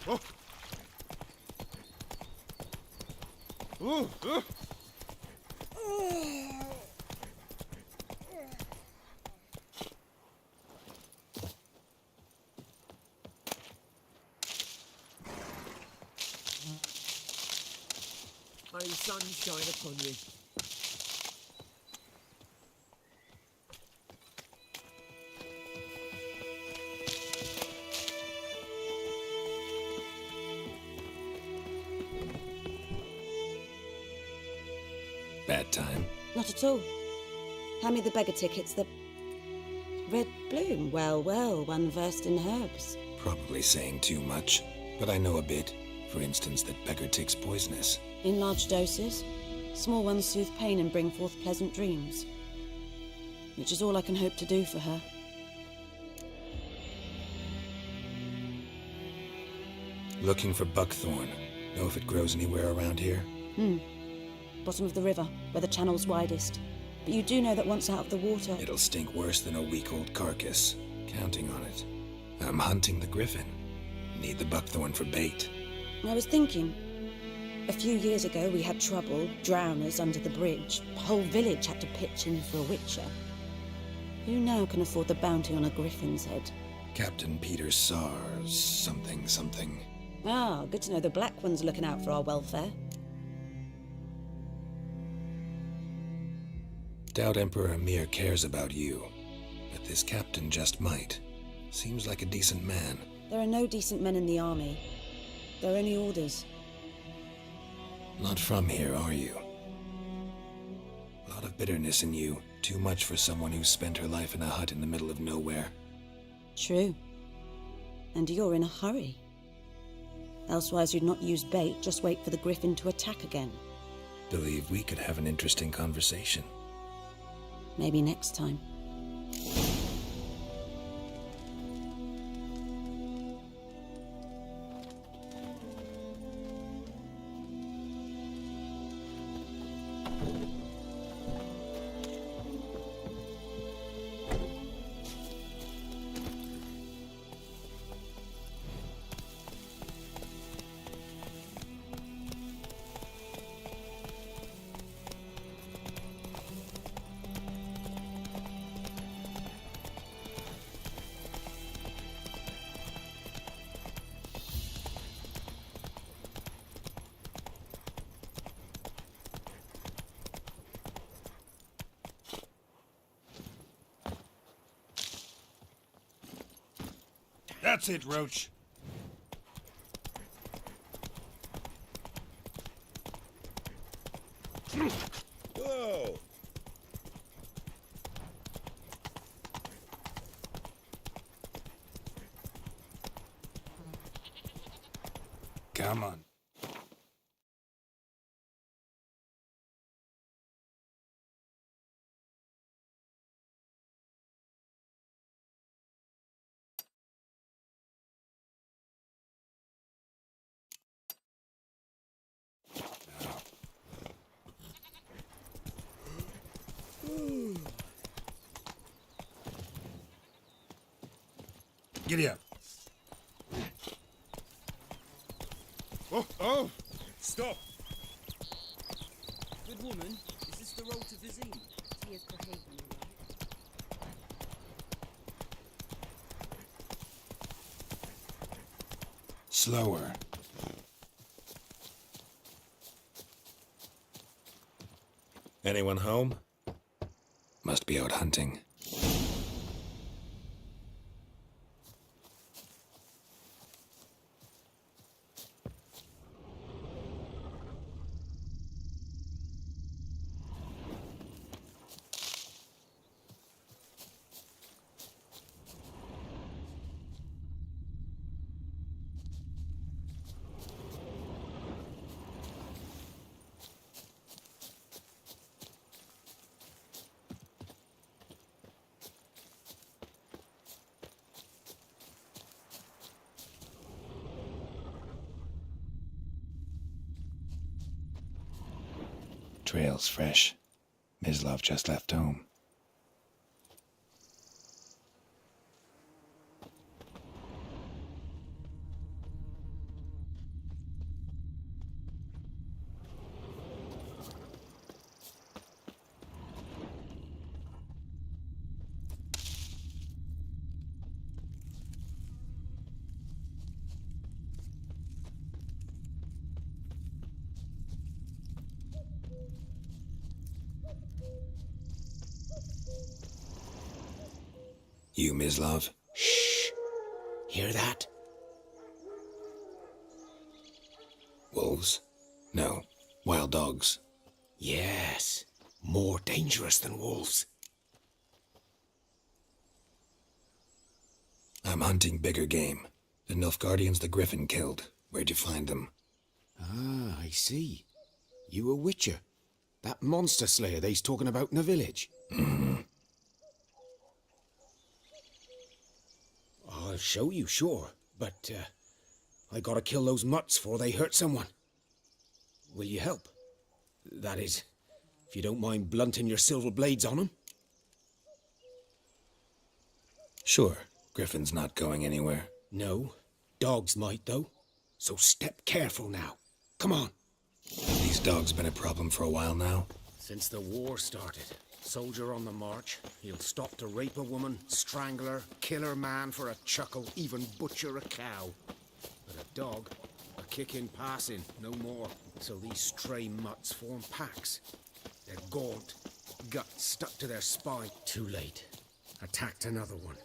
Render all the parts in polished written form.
Oh. Ooh, ooh. May the sun shine upon you. Bad time? Not at all. Hand me the beggar tickets, the red bloom. Well, well, one versed in herbs. Probably saying too much, but I know a bit. For instance, that beggar tick's poisonous. In large doses. Small ones soothe pain and bring forth pleasant dreams. Which is all I can hope to do for her. Looking for buckthorn. Know if it grows anywhere around here? Bottom of the river, where the channel's widest. But you do know that once out of the water... It'll stink worse than a week-old carcass. Counting on it. I'm hunting the griffin. Need the buckthorn for bait. I was thinking... A few years ago we had trouble, drowners under the bridge. The whole village had to pitch in for a witcher. Who now can afford the bounty on a griffin's head? Captain Peter Sars... something. Ah, good to know the Black One's looking out for our welfare. Doubt Emperor Emir cares about you. But this captain just might. Seems like a decent man. There are no decent men in the army. There are only orders. Not from here, are you? A lot of bitterness in you. Too much for someone who spent her life in a hut in the middle of nowhere. True. And you're in a hurry. Elsewise you'd not use bait, just wait for the griffin to attack again. Believe we could have an interesting conversation. Maybe next time. That's it, Roach. Whoa! Come on. Giddy up. Oh! Stop! Good woman, is this the road to Vizine? He is behaving. Slower. Anyone home? Must be out hunting. Trail's fresh. Mislav just left home. You, Mislav? Shh! Hear that? Wolves? No, wild dogs. Yes. More dangerous than wolves. I'm hunting bigger game. The Nilfgaardians the Griffin killed. Where'd you find them? Ah, I see. You a witcher. That monster slayer they's talking about in the village. I'll show you, sure. But, I gotta kill those mutts before they hurt someone. Will you help? That is, if you don't mind blunting your silver blades on them. Sure. Griffin's not going anywhere. No. Dogs might, though. So step careful now. Come on. These dogs been a problem for a while now. Since the war started. Soldier on the march. He'll stop to rape a woman, strangle her, kill her man for a chuckle, even butcher a cow. But a dog, a kick in passing, no more. So these stray mutts form packs. They're gaunt, guts stuck to their spine. Too late. Attacked another one.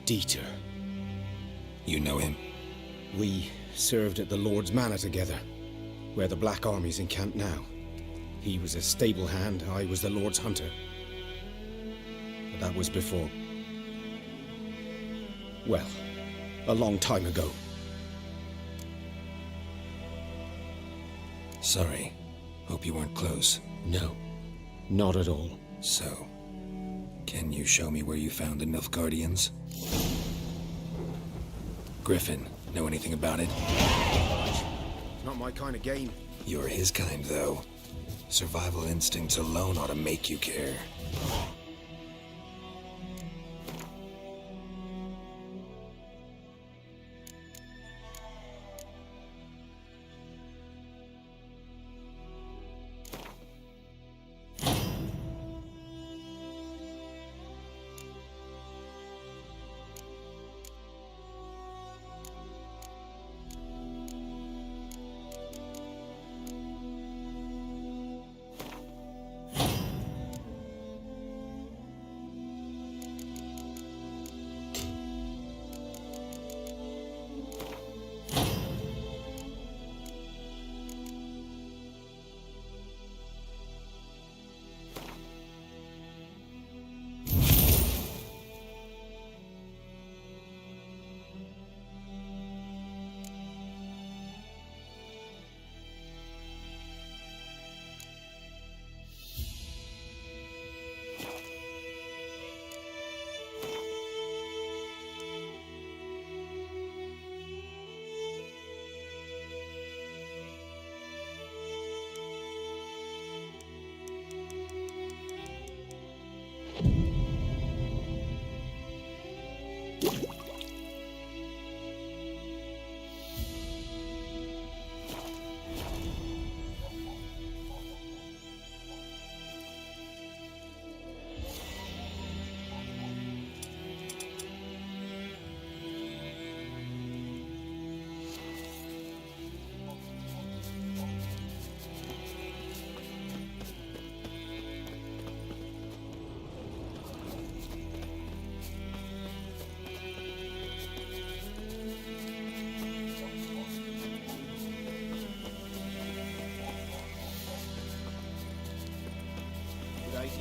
Dieter. You know him? We served at the Lord's Manor together, where the Black Army's encamped now. He was a stable hand, I was the Lord's hunter. But that was before... well, a long time ago. Sorry. Hope you weren't close. No, not at all. So, can you show me where you found the Nilfgaardians? Griffin, know anything about it? Not my kind of game. You're his kind, though. Survival instincts alone ought to make you care.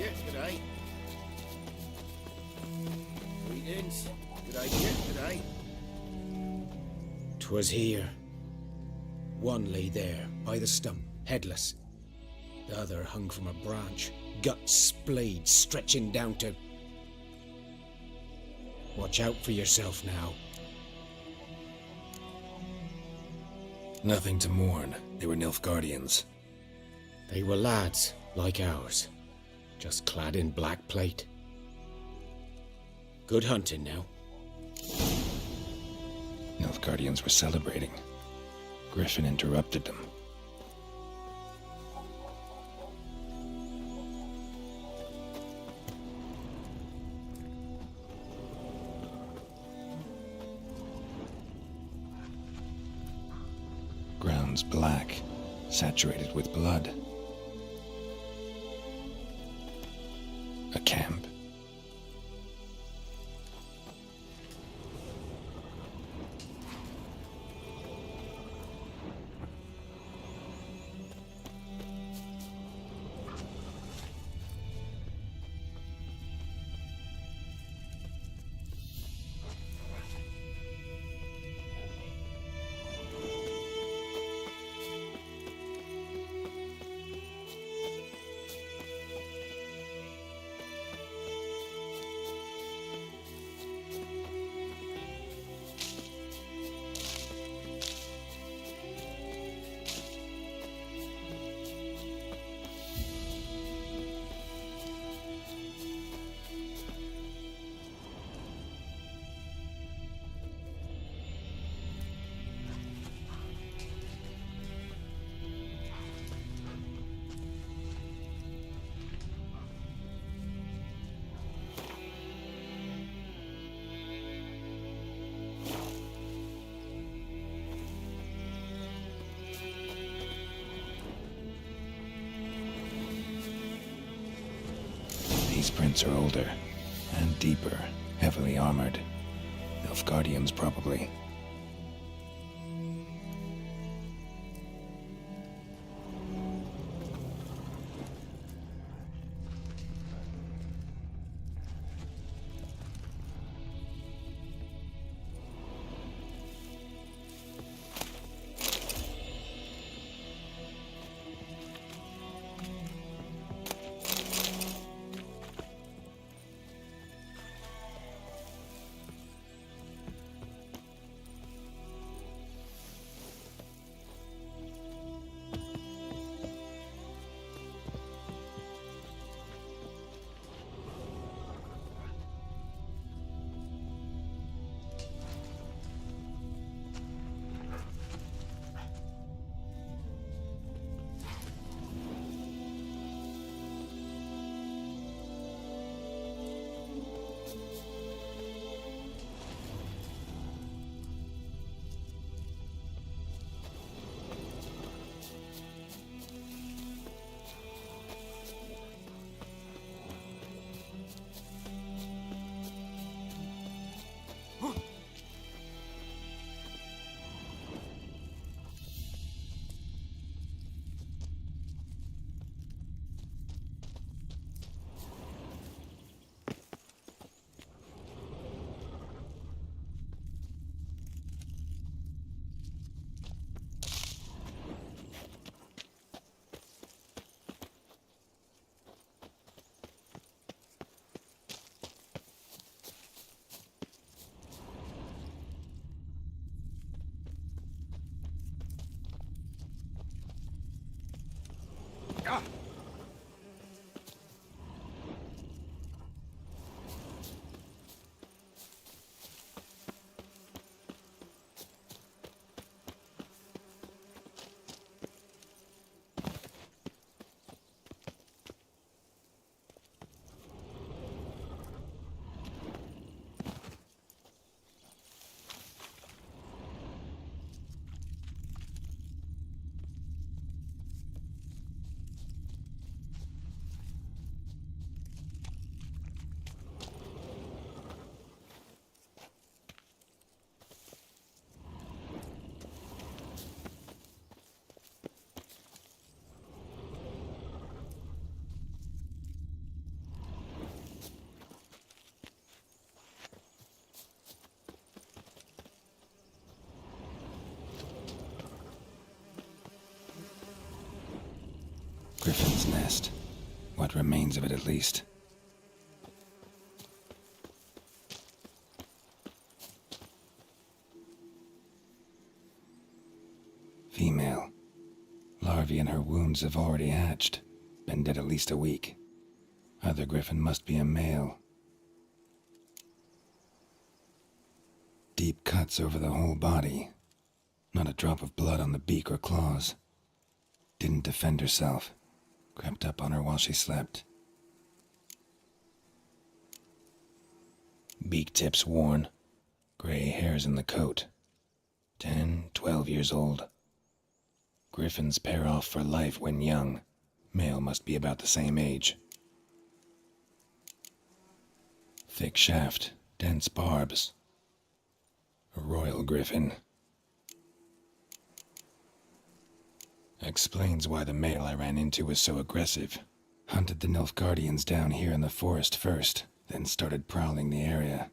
g'day. Greetings. G'day, g'day. 'Twas here. One lay there, by the stump, headless. The other hung from a branch, guts splayed, stretching down to... Watch out for yourself now. Nothing to mourn. They were Nilfgaardians. They were lads, like ours, just clad in black plate. Good hunting now. Nilfgaardians were celebrating. Griffin interrupted them. Ground's black, saturated with blood. A camp. These prints are older and deeper, heavily armored. Nilfgaardians, probably. Griffin's nest. What remains of it, at least. Female. Larvae in her wounds have already hatched. Been dead at least a week. Other griffin must be a male. Deep cuts over the whole body. Not a drop of blood on the beak or claws. Didn't defend herself. Crept up on her while she slept. Beak tips worn. Gray hairs in the coat. 10, 12 years old. Griffins pair off for life when young. Male must be about the same age. Thick shaft, dense barbs. A royal griffin. Explains why the male I ran into was so aggressive. Hunted the Nilfgaardians down here in the forest first, then started prowling the area.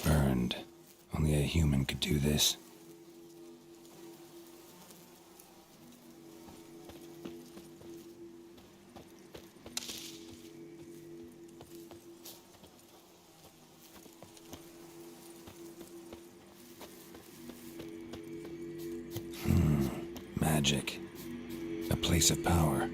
Burned. Only a human could do this. Magic. A place of power.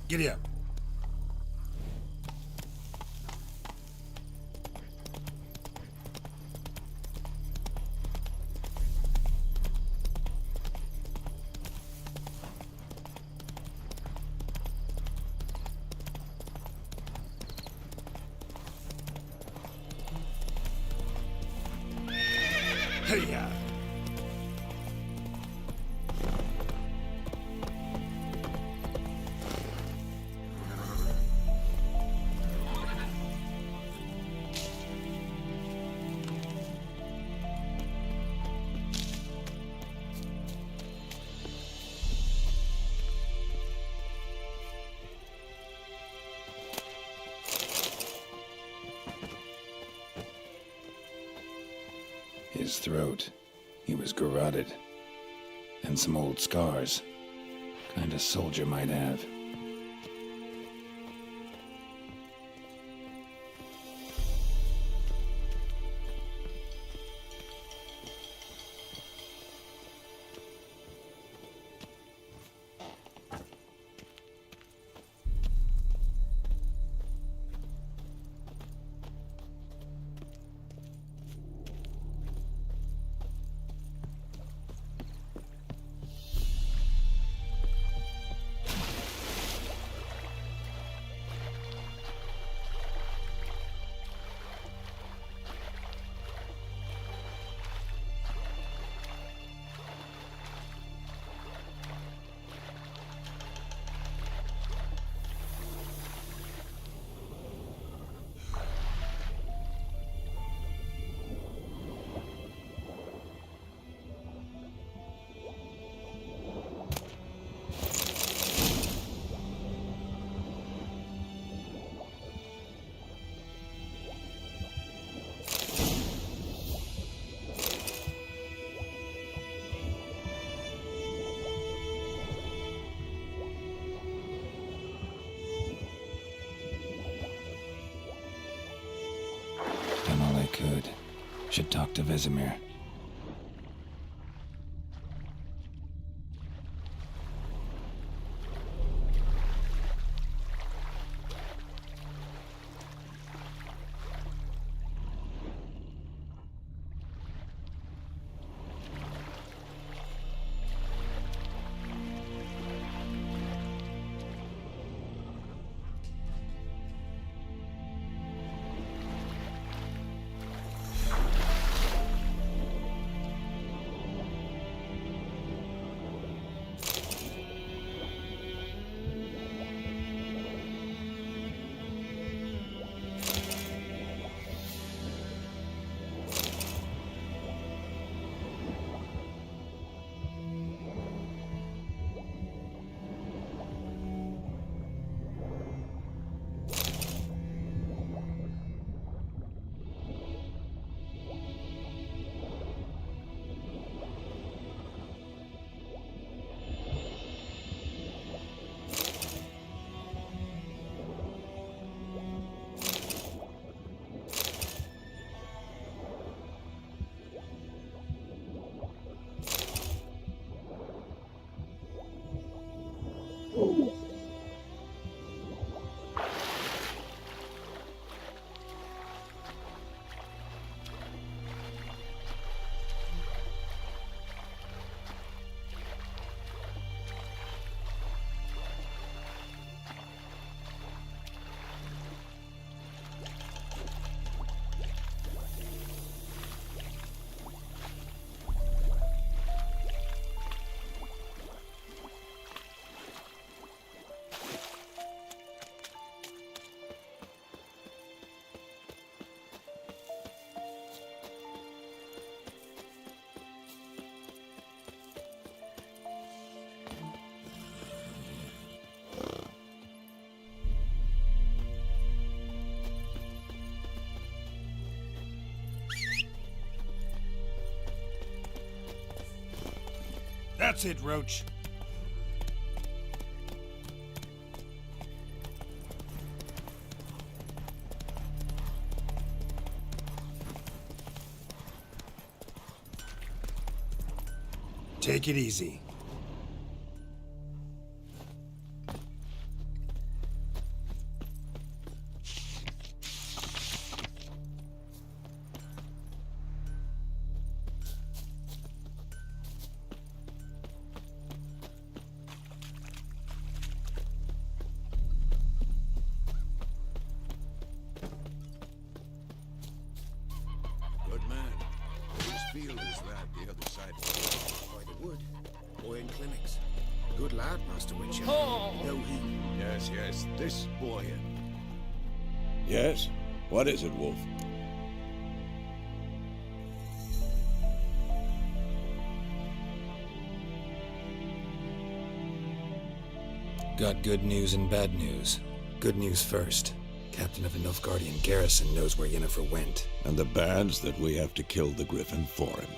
Giddy up. Hey-ya! His throat. He was garroted. And some old scars. Kind of soldier might have. Done all I could. Should talk to Vesemir. That's it, Roach. Take it easy. Good man. Whose field is that the other side? By the wood. Boy in clinics. Good lad, Master Witcher. No he. Yes, yes, this boy. Yes? What is it, Wolf? Got good news and bad news. Good news first. Captain of the Nilfgaardian garrison knows where Yennefer went. And the bad's that we have to kill the Griffin for him.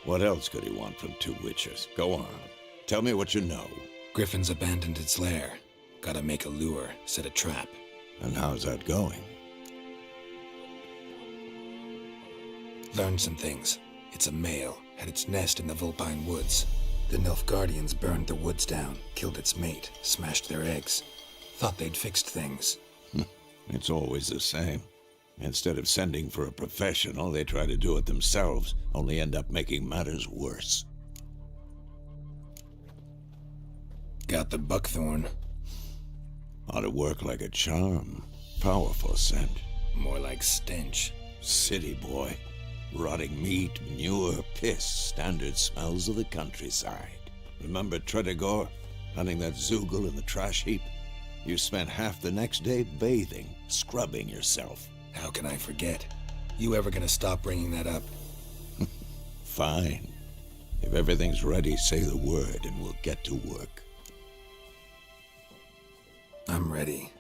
What else could he want from two witches? Go on. Tell me what you know. Griffin's abandoned its lair. Gotta make a lure, set a trap. And how's that going? Learned some things. It's a male, had its nest in the Vulpine Woods. The Nilfgaardians burned the woods down, killed its mate, smashed their eggs. Thought they'd fixed things. It's always the same. Instead of sending for a professional, they try to do it themselves, only end up making matters worse. Got the buckthorn. Ought to work like a charm. Powerful scent. More like stench. City boy. Rotting meat, manure, piss, standard smells of the countryside. Remember Tredegor? Hunting that Zoogle in the trash heap? You spent half the next day bathing, scrubbing yourself. How can I forget? You ever gonna stop bringing that up? Fine. If everything's ready, say the word and we'll get to work. I'm ready.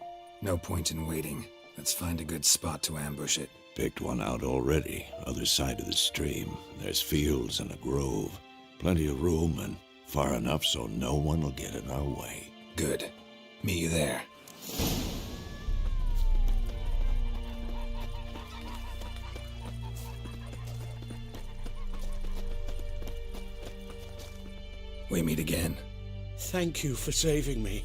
No point in waiting. Let's find a good spot to ambush it. Picked one out already, other side of the stream. There's fields and a grove. Plenty of room and far enough so no one will get in our way. Good. Meet you there. We meet again. Thank you for saving me.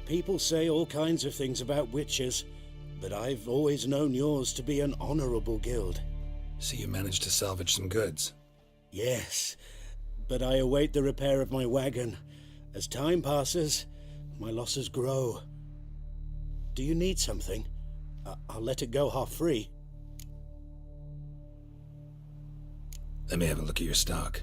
People say all kinds of things about witches, but I've always known yours to be an honorable guild. So you managed to salvage some goods? Yes, but I await the repair of my wagon. As time passes, my losses grow. Do you need something? I'll let it go half-free. Let me have a look at your stock.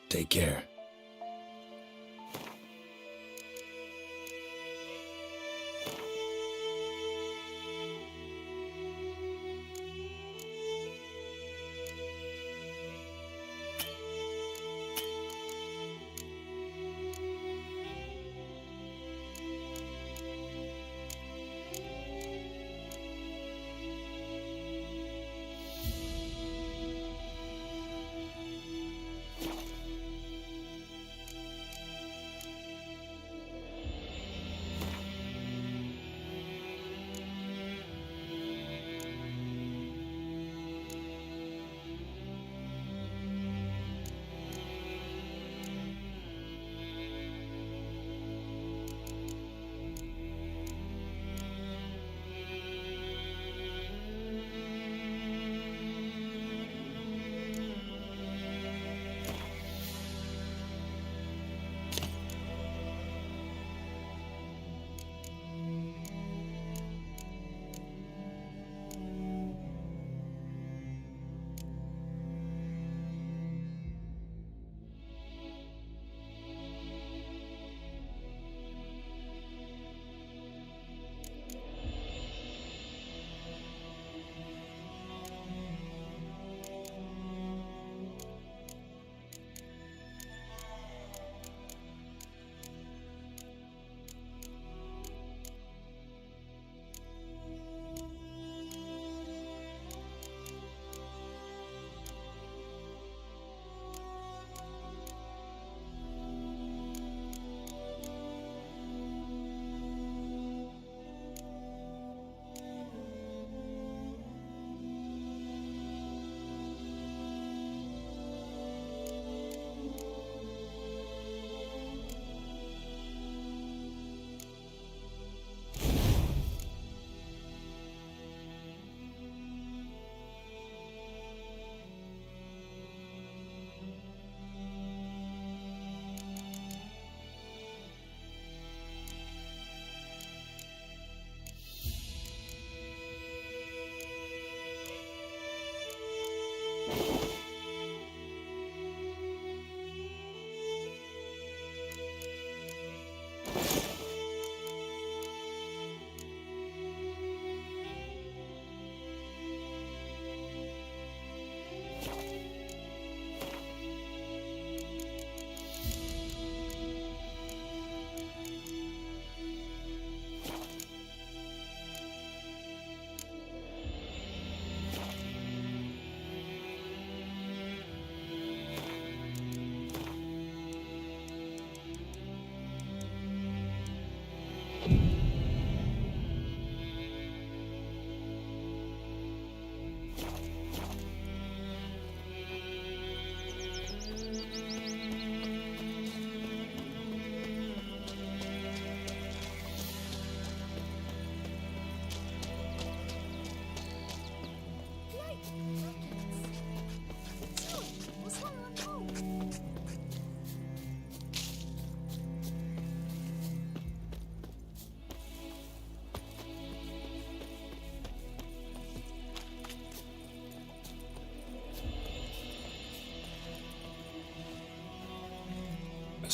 Take care.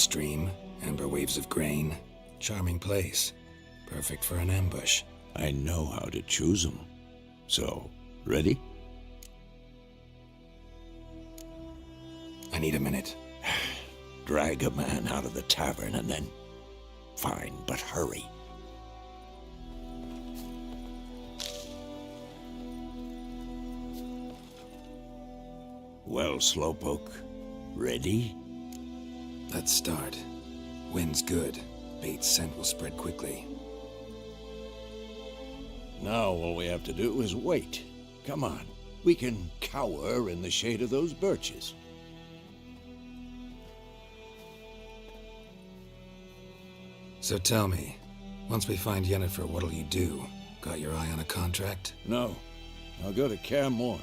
stream, amber waves of grain. Charming place. Perfect for an ambush. I know how to choose 'em. So, ready? I need a minute. Drag a man out of the tavern and then... Fine, but hurry. Well, Slowpoke, ready? Let's start. Wind's good. Bait's scent will spread quickly. Now all we have to do is wait. Come on. We can cower in the shade of those birches. So tell me, once we find Yennefer, what'll you do? Got your eye on a contract? No. I'll go to Kaer Morhen.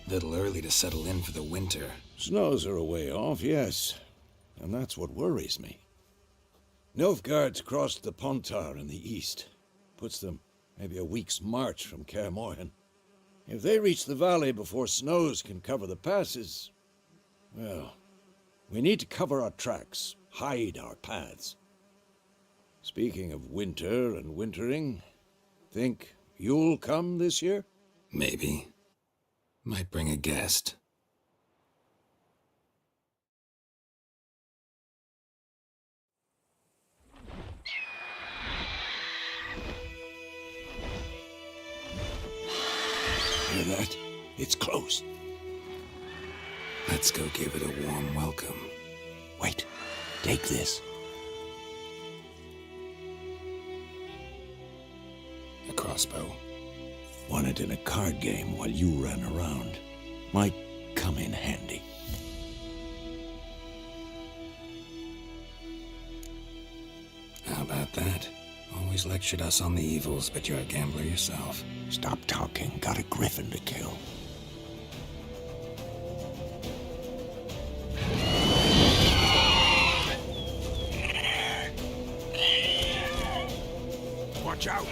Little early to settle in for the winter. Snows are a way off, yes. And that's what worries me. Nilfgaard's crossed the Pontar in the east. Puts them maybe a week's march from Kaer Morhen. If they reach the valley before snows can cover the passes, well, we need to cover our tracks, hide our paths. Speaking of winter and wintering, think you'll come this year? Maybe. Might bring a guest. Hear that? It's close. Let's go give it a warm welcome. Wait, take this. A crossbow. Won it in a card game while you ran around. Might come in handy. How about that? Always lectured us on the evils, but you're a gambler yourself. Stop talking. Got a griffin to kill. Watch out!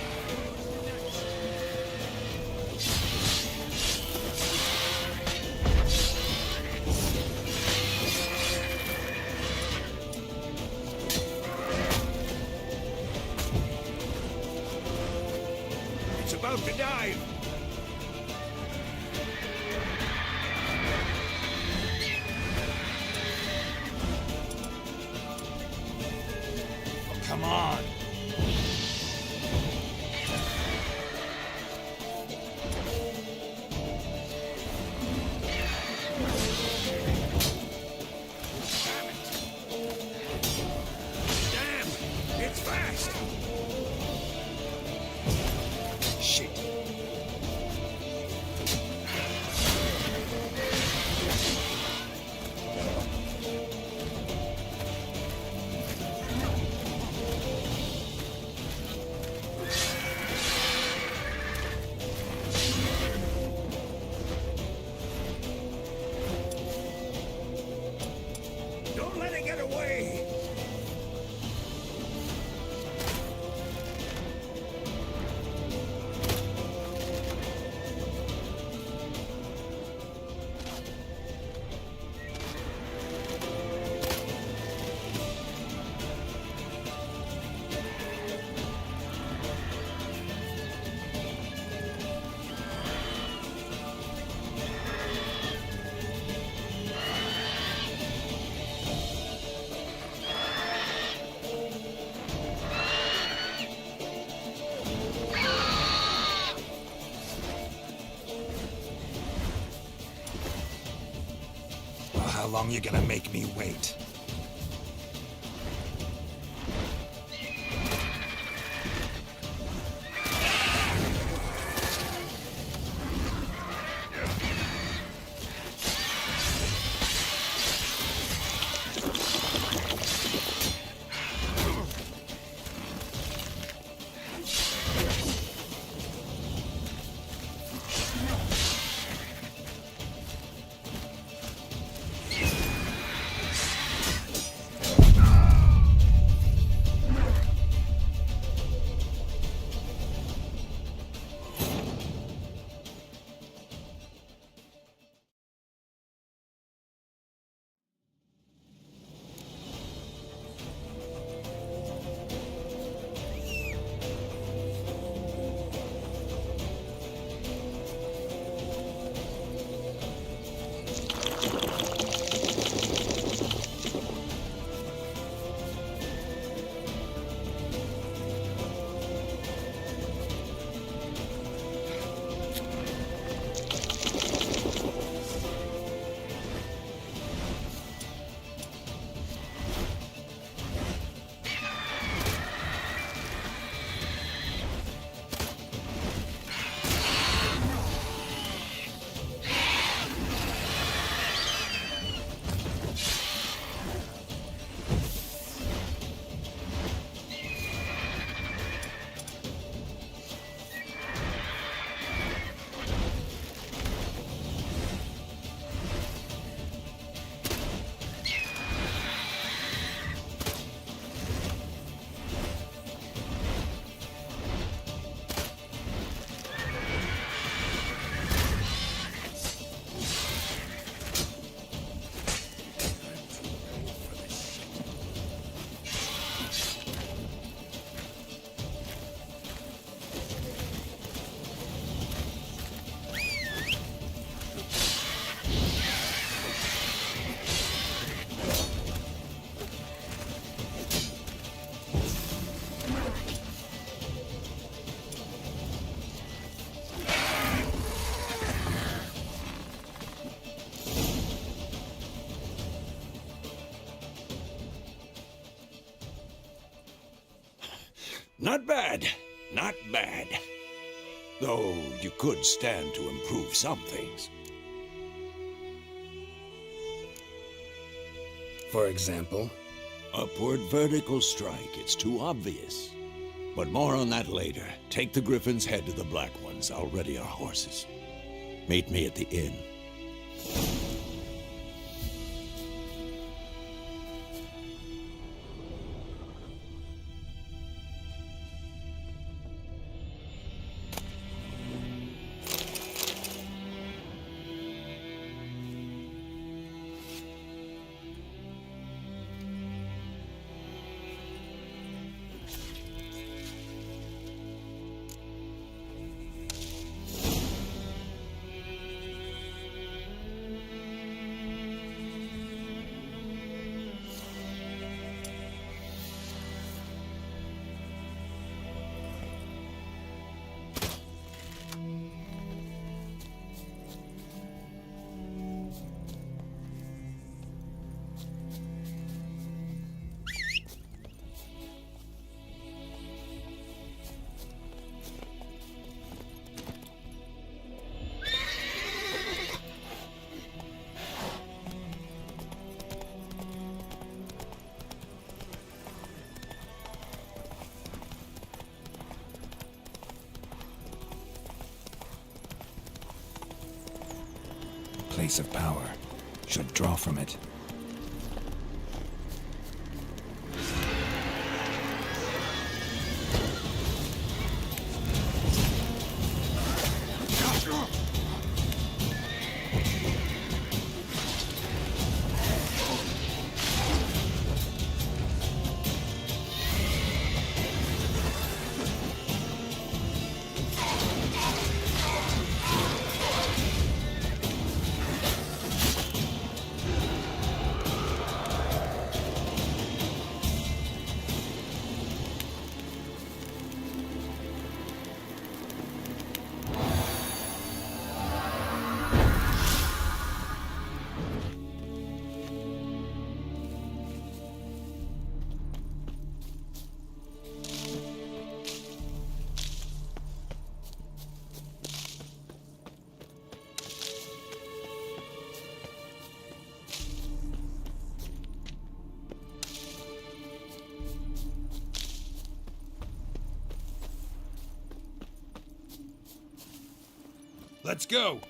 It's about to dive! Oh, come on! Damn! It's fast! Shit. Don't let it get away! Well, how long you gonna make me wait? Not bad. Not bad. Though you could stand to improve some things. For example? Upward vertical strike. It's too obvious. But more on that later. Take the Griffin's head to the Black Ones. I'll ready our horses. Meet me at the inn. Place of power. Should draw from it. Let's go!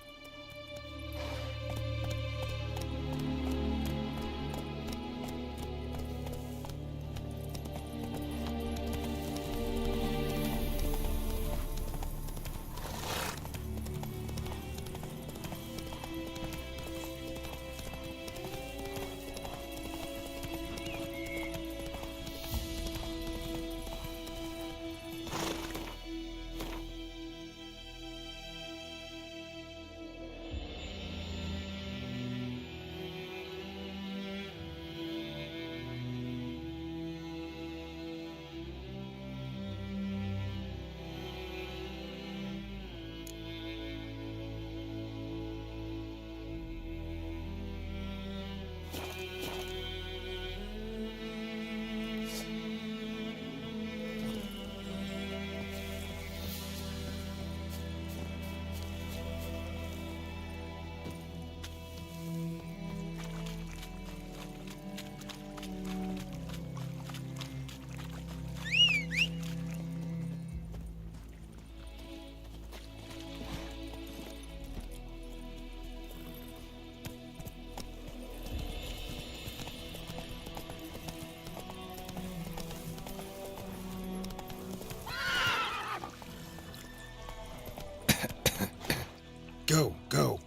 Go, go.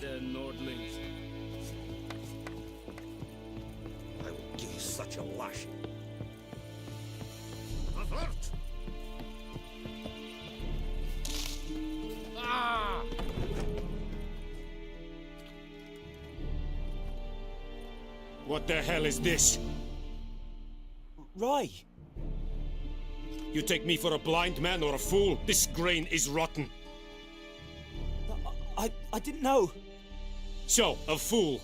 the Nordlings. I will give you such a lashing. Avert! Ah! What the hell is this? Rye! You take me for a blind man or a fool? This grain is rotten. I didn't know. So, a fool.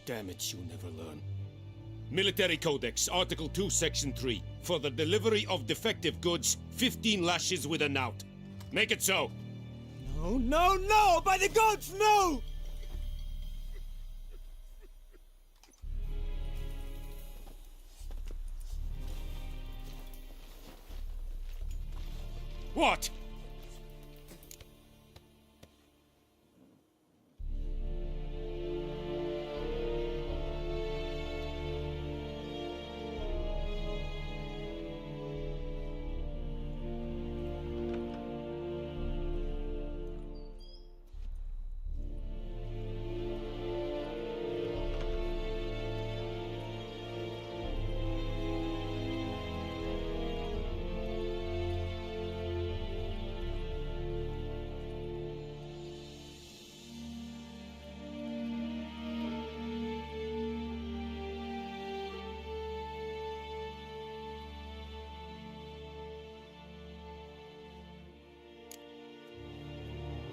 Damn it, you never learn. Military Codex, Article 2, Section 3. For the delivery of defective goods, 15 lashes with a knout. Make it so. No, no, no! By the gods, no! What?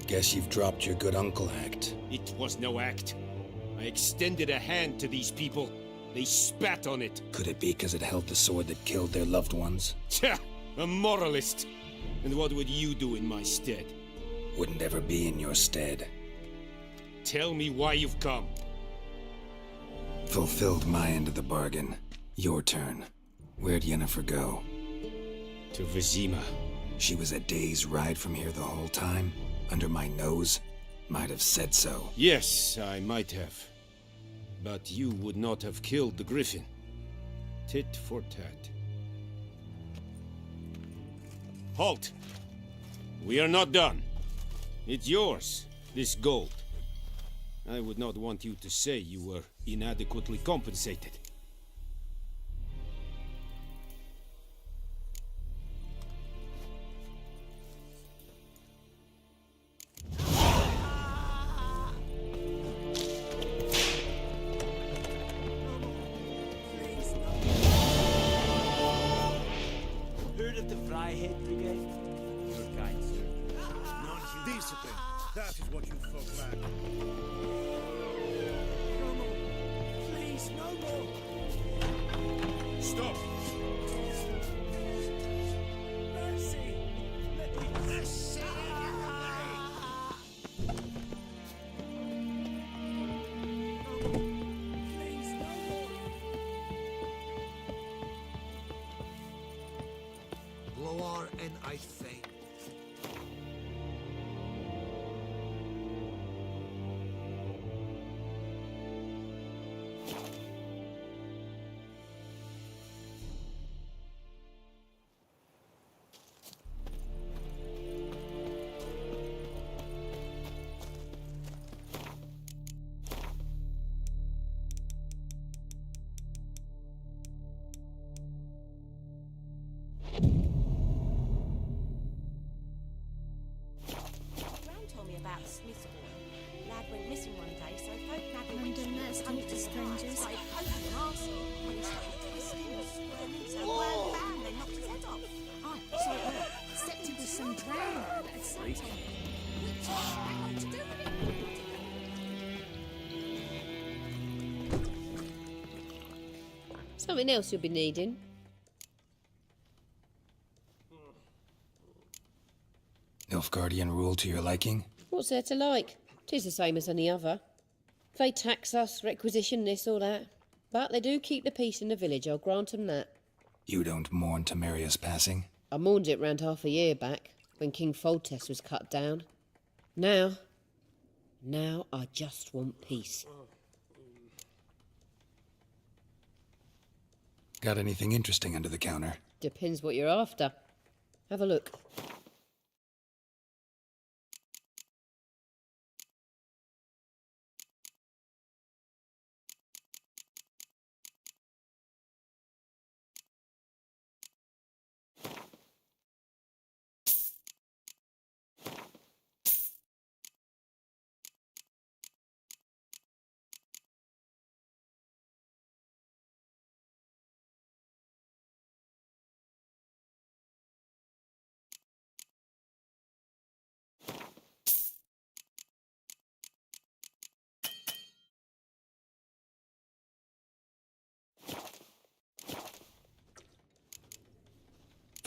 Guess you've dropped your good uncle act. It was no act. I extended a hand to these people. They spat on it. Could it be because it held the sword that killed their loved ones? Tja, a moralist. And what would you do in my stead? Wouldn't ever be in your stead. Tell me why you've come. Fulfilled my end of the bargain. Your turn. Where'd Yennefer go? To Vizima. She was a day's ride from here the whole time? Under my nose? Might have said so. Yes, I might have. But you would not have killed the griffin. Tit for tat. Halt! We are not done. It's yours, this gold. I would not want you to say you were inadequately compensated. Heard of the Fryhead Brigade? Your kind, sir. Discipline. That is what you folk lack. No more. Please, no more. Stop! Mercy. Let me... Mercy. Please, no more. Loar and Ice Fang. Brown told me about Smith's boy. Lad went missing one day, so folk nabbed him. London nurse talk to strangers. Started poking and arsing when he started twisting and squirming, so wham bam, they knocked his head off. Oh, so except it was some drowned man at some time. Which had nothing to do with it. Something else you'll be needing. Nilfgaardian rule to your liking? What's there to like? 'Tis the same as any other. They tax us, requisition this or that. But they do keep the peace in the village, I'll grant 'em that. You don't mourn Temeria's passing? I mourned it round half a year back, when King Foltest was cut down. Now I just want peace. Got anything interesting under the counter? Depends what you're after. Have a look.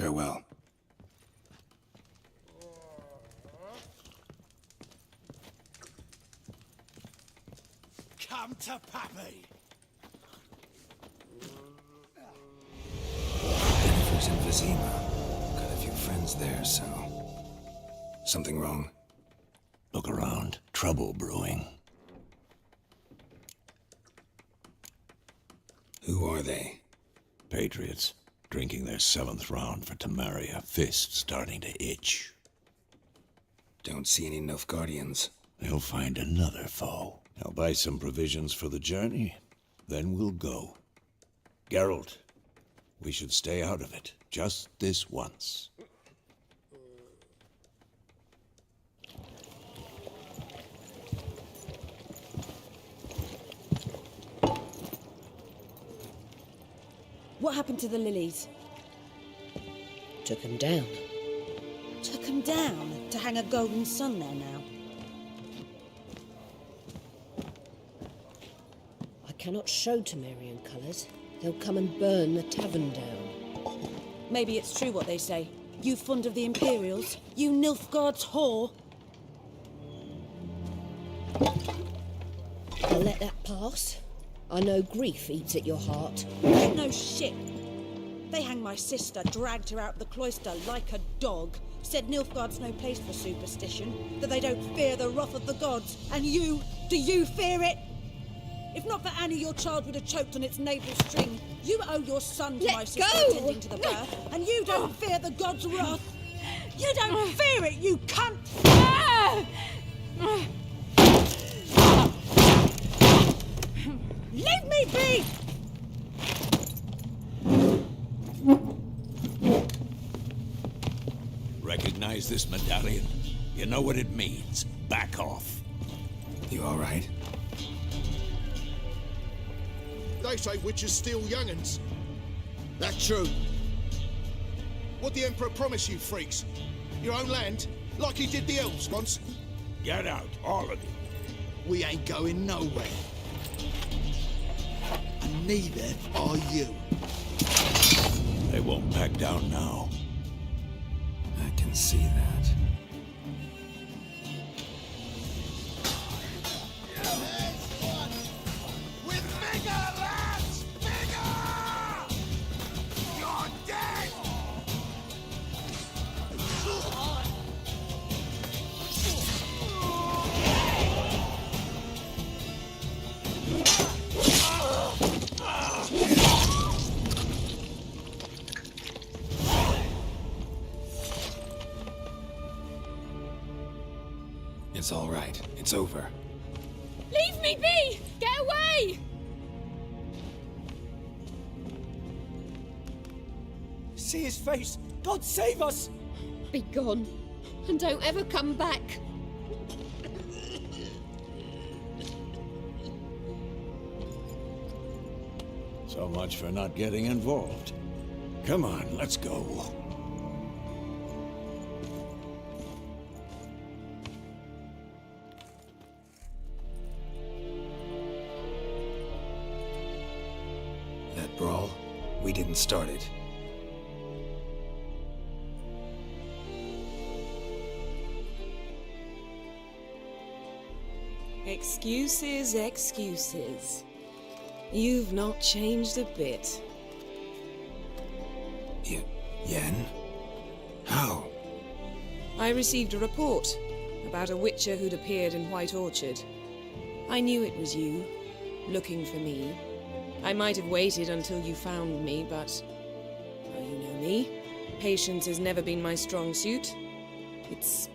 Farewell. Come to Pappy! Jennifer's in Vizima. Got a few friends there, so... Something wrong? Look around. Trouble brewing. Who are they? Patriots. Drinking their 7th round for Tamaria. Fist starting to itch. Don't see any Nilfgaardians. They'll find another foe. I'll buy some provisions for the journey. Then we'll go. Geralt, we should stay out of it. Just this once. What happened to the lilies? Took 'em down. Took 'em down to hang a golden sun there now. I cannot show Temerian colours. They'll come and burn the tavern down. Maybe it's true what they say. You fond of the Imperials? You Nilfgaard's whore? I'll let that pass. I know grief eats at your heart. No shit. They hanged my sister, dragged her out of the cloister like a dog, said Nilfgaard's no place for superstition, that they don't fear the wrath of the gods. And you, do you fear it? If not for Annie, your child would have choked on its navel string. You owe your son to my sister attending to the birth, and you don't fear the gods' wrath. You don't fear it, you cunt! Leave me be! Recognize this medallion? You know what it means. Back off. You all right? They say witches steal young'uns. That's true. What'd the Emperor promise you, freaks? Your own land? Like he did the elves once? Get out, all of you. We ain't going nowhere. And neither are you. They won't back down now. I can see that. With vigor, lads! Vigor! You're dead! It's all right. It's over. Leave me be! Get away! See his face! God save us! Be gone, and don't ever come back. So much for not getting involved. Come on, let's go. That brawl, we didn't start it. Excuses, excuses. You've not changed a bit. Yen? How? I received a report about a witcher who'd appeared in White Orchard. I knew it was you, looking for me. I might have waited until you found me, but... well, you know me. Patience has never been my strong suit. It's...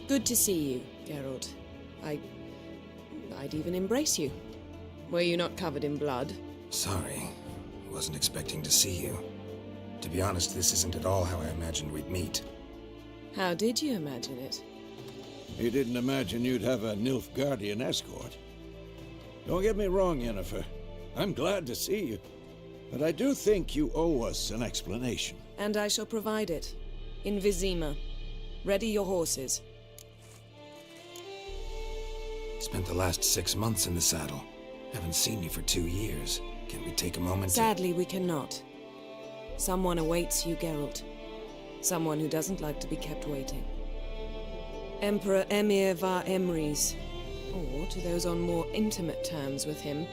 good to see you, Geralt. I'd even embrace you. Were you not covered in blood? Sorry. Wasn't expecting to see you. To be honest, this isn't at all how I imagined we'd meet. How did you imagine it? You didn't imagine you'd have a Nilfgaardian escort. Don't get me wrong, Yennefer. I'm glad to see you. But I do think you owe us an explanation. And I shall provide it. In Vizima. Ready your horses. Spent the last 6 months in the saddle. Haven't seen you for 2 years. Can we take a moment Sadly, we cannot. Someone awaits you, Geralt. Someone who doesn't like to be kept waiting. Emperor Emir var Emrys, or to those on more intimate terms with him,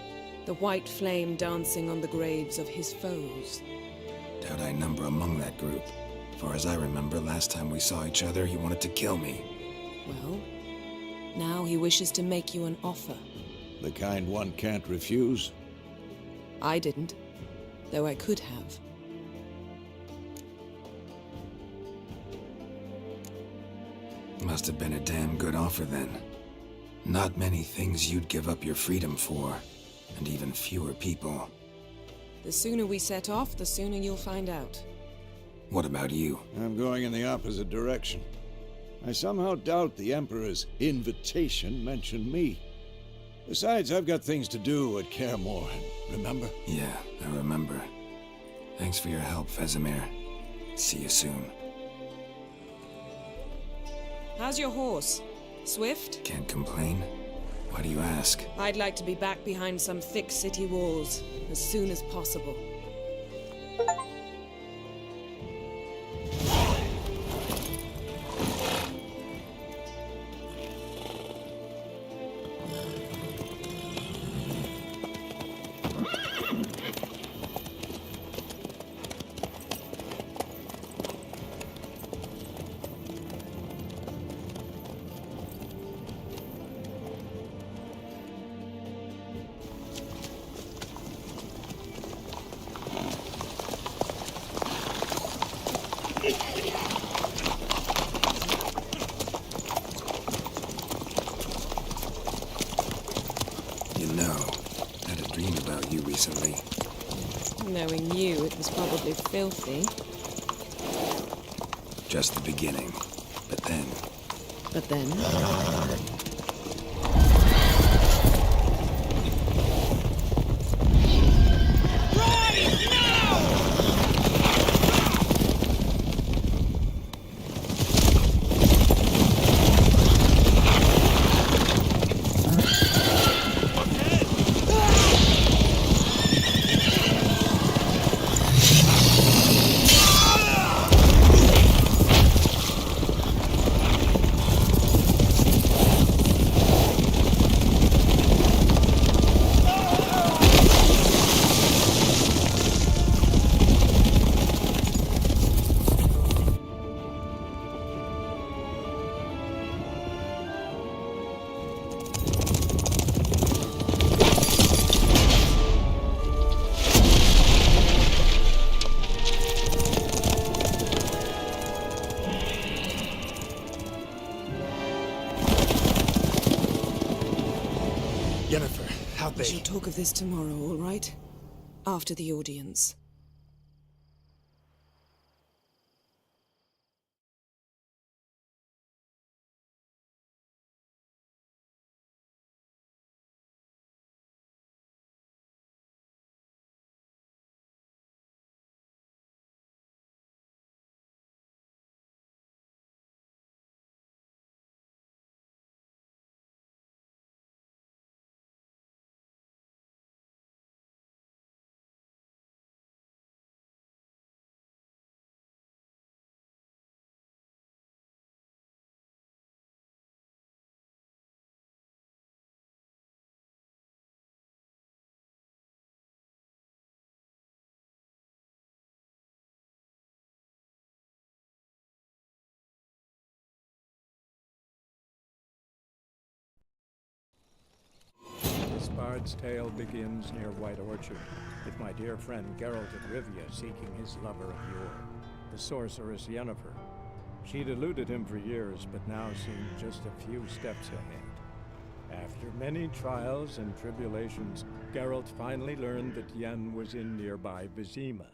the white flame dancing on the graves of his foes. Doubt I number among that group. Far as I remember, last time we saw each other, he wanted to kill me. Well, now he wishes to make you an offer. The kind one can't refuse? I didn't, though I could have. Must have been a damn good offer then. Not many things you'd give up your freedom for, and even fewer people. The sooner we set off, the sooner you'll find out. What about you? I'm going in the opposite direction. I somehow doubt the Emperor's invitation mentioned me. Besides, I've got things to do at Kaer Morhen, remember? Yeah, I remember. Thanks for your help, Vesemir. See you soon. How's your horse? Swift? Can't complain. Why do you ask? I'd like to be back behind some thick city walls as soon as possible. Recently. Knowing you, it was probably filthy. Just the beginning. But then... But then? How'd We shall talk of this tomorrow, all right? After the audience. This bard's tale begins near White Orchard, with my dear friend Geralt of Rivia seeking his lover of yore, the sorceress Yennefer. She'd eluded him for years, but now seemed just a few steps ahead. After many trials and tribulations, Geralt finally learned that Yen was in nearby Vizima.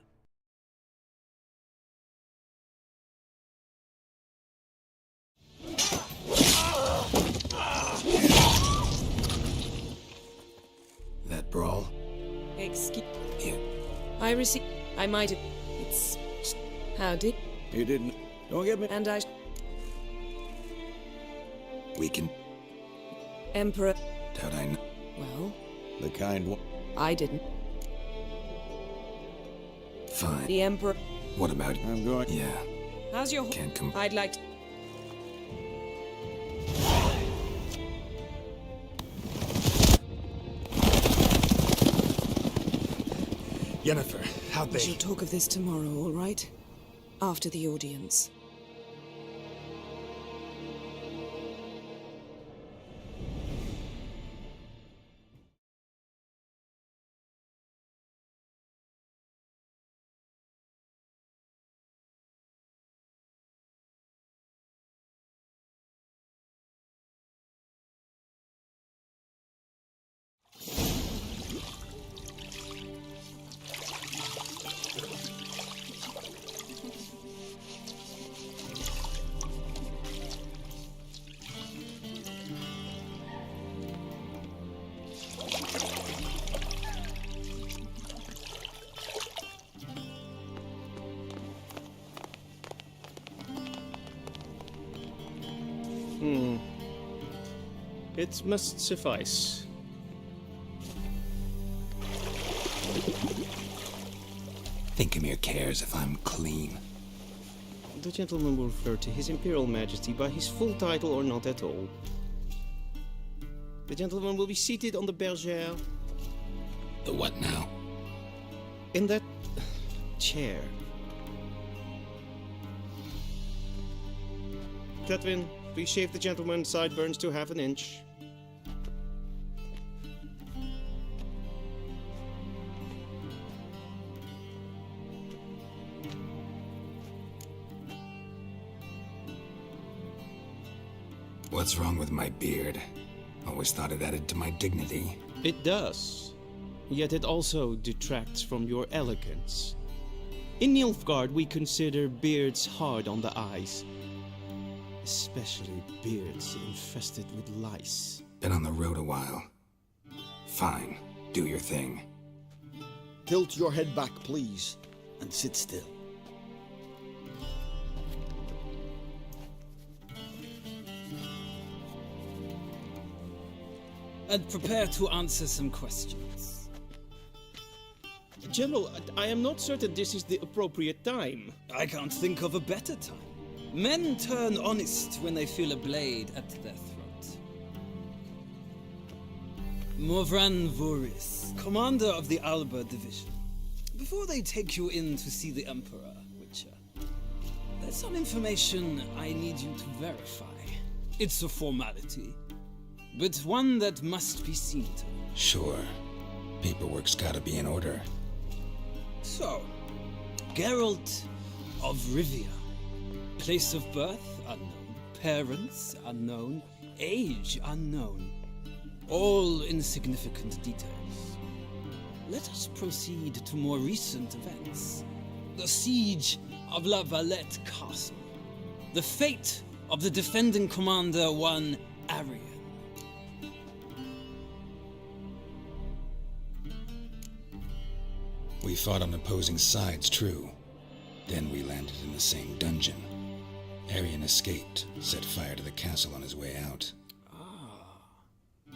That brawl? Excuse... Yeah. I received... I might have... It's... How did... You didn't... Don't get me... And I... We can... Emperor... Doubt I know. Well... The kind one... I didn't. Fine. The Emperor... What about... I'm going... Yeah. How's your... Can't come... I'd like to... Yennefer, how'd We shall talk of this tomorrow, all right? After the audience. It must suffice. Thinkamere cares if I'm clean. The gentleman will refer to His Imperial Majesty by his full title or not at all. The gentleman will be seated on the bergère. The what now? In that chair. Catwin, please shave the gentleman's sideburns to half an inch. What's wrong with my beard? Always thought it added to my dignity. It does. Yet it also detracts from your elegance. In Nilfgaard, we consider beards hard on the eyes. Especially beards infested with lice. Been on the road a while. Fine. Do your thing. Tilt your head back, please, and sit still. And prepare to answer some questions. General, I am not certain this is the appropriate time. I can't think of a better time. Men turn honest when they feel a blade at their throat. Morvran Voris, commander of the Alba Division. Before they take you in to see the Emperor, Witcher, there's some information I need you to verify. It's a formality, but one that must be seen to. Sure. Paperwork's gotta be in order. So, Geralt of Rivia. Place of birth unknown. Parents unknown. Age unknown. All insignificant details. Let us proceed to more recent events. The siege of La Valette Castle. The fate of the defending commander, one Arian. We fought on opposing sides, true. Then we landed in the same dungeon. Arian escaped, set fire to the castle on his way out.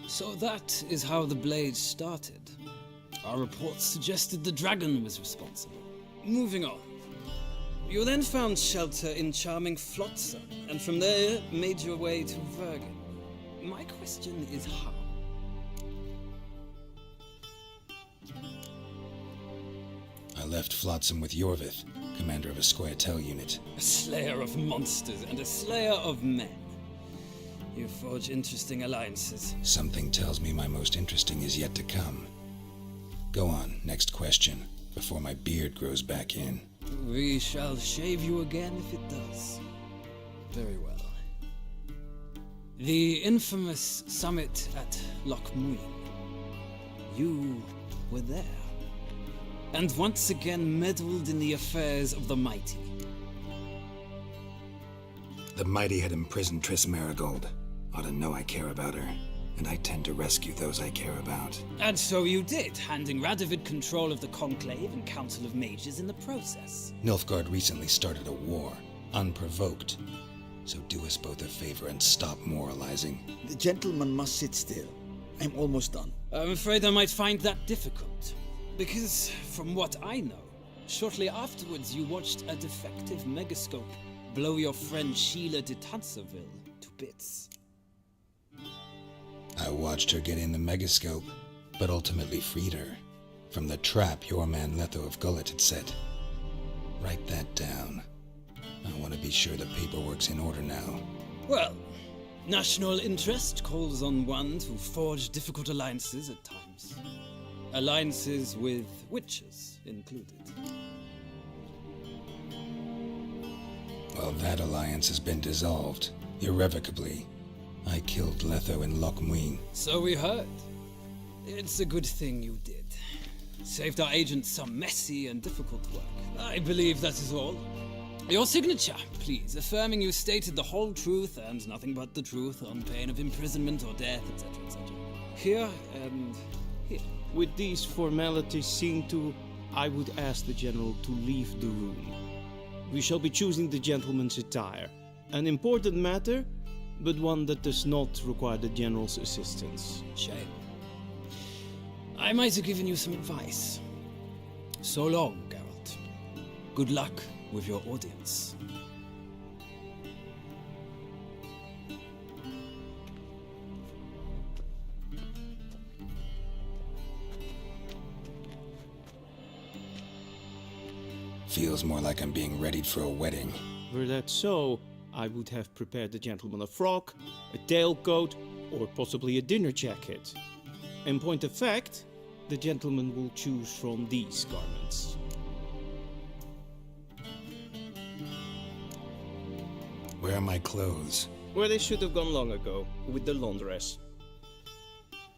So that is how the blade started. Our reports suggested the dragon was responsible. Moving on. You then found shelter in charming Flotsam, and from there made your way to Vergen. My question is how? I left Flotsam with Yorvith, commander of a Squaretel unit. A slayer of monsters and a slayer of men. You forge interesting alliances. Something tells me my most interesting is yet to come. Go on, next question, before my beard grows back in. We shall shave you again if it does. Very well. The infamous summit at Loch Muin. You were there. And once again meddled in the affairs of the mighty. The mighty had imprisoned Triss Marigold. Ought to know I care about her, and I tend to rescue those I care about. And so you did, handing Radovid control of the Conclave and Council of Mages in the process. Nilfgaard recently started a war, unprovoked. So do us both a favor and stop moralizing. The gentleman must sit still. I'm almost done. I'm afraid I might find that difficult. Because, from what I know, Shortly afterwards, you watched a defective megascope blow your friend Sheila de Tanserville to bits. I watched her get in the megascope, but ultimately freed her from the trap your man Letho of Gullet had set. Write that down. I want to be sure the paperwork's in order now. Well, national interest calls on one to forge difficult alliances at times. Alliances with witches included. Well, that alliance has been dissolved, irrevocably. I killed Letho in Loch Muin. So we heard. It's a good thing you did. Saved our agent some messy and difficult work. I believe that is all. Your signature, please, affirming you stated the whole truth and nothing but the truth on pain of imprisonment or death, etc., etc. Here and here. With these formalities seen to, I would ask the General to leave the room. We shall be choosing the gentleman's attire. An important matter, but one that does not require the General's assistance. Shame. I might have given you some advice. So long, Geralt. Good luck with your audience. Feels more like I'm being readied for a wedding. Were that so, I would have prepared the gentleman a frock, a tailcoat, or possibly a dinner jacket. In point of fact, the gentleman will choose from these garments. Where are my clothes? Where they should have gone long ago, with the laundress.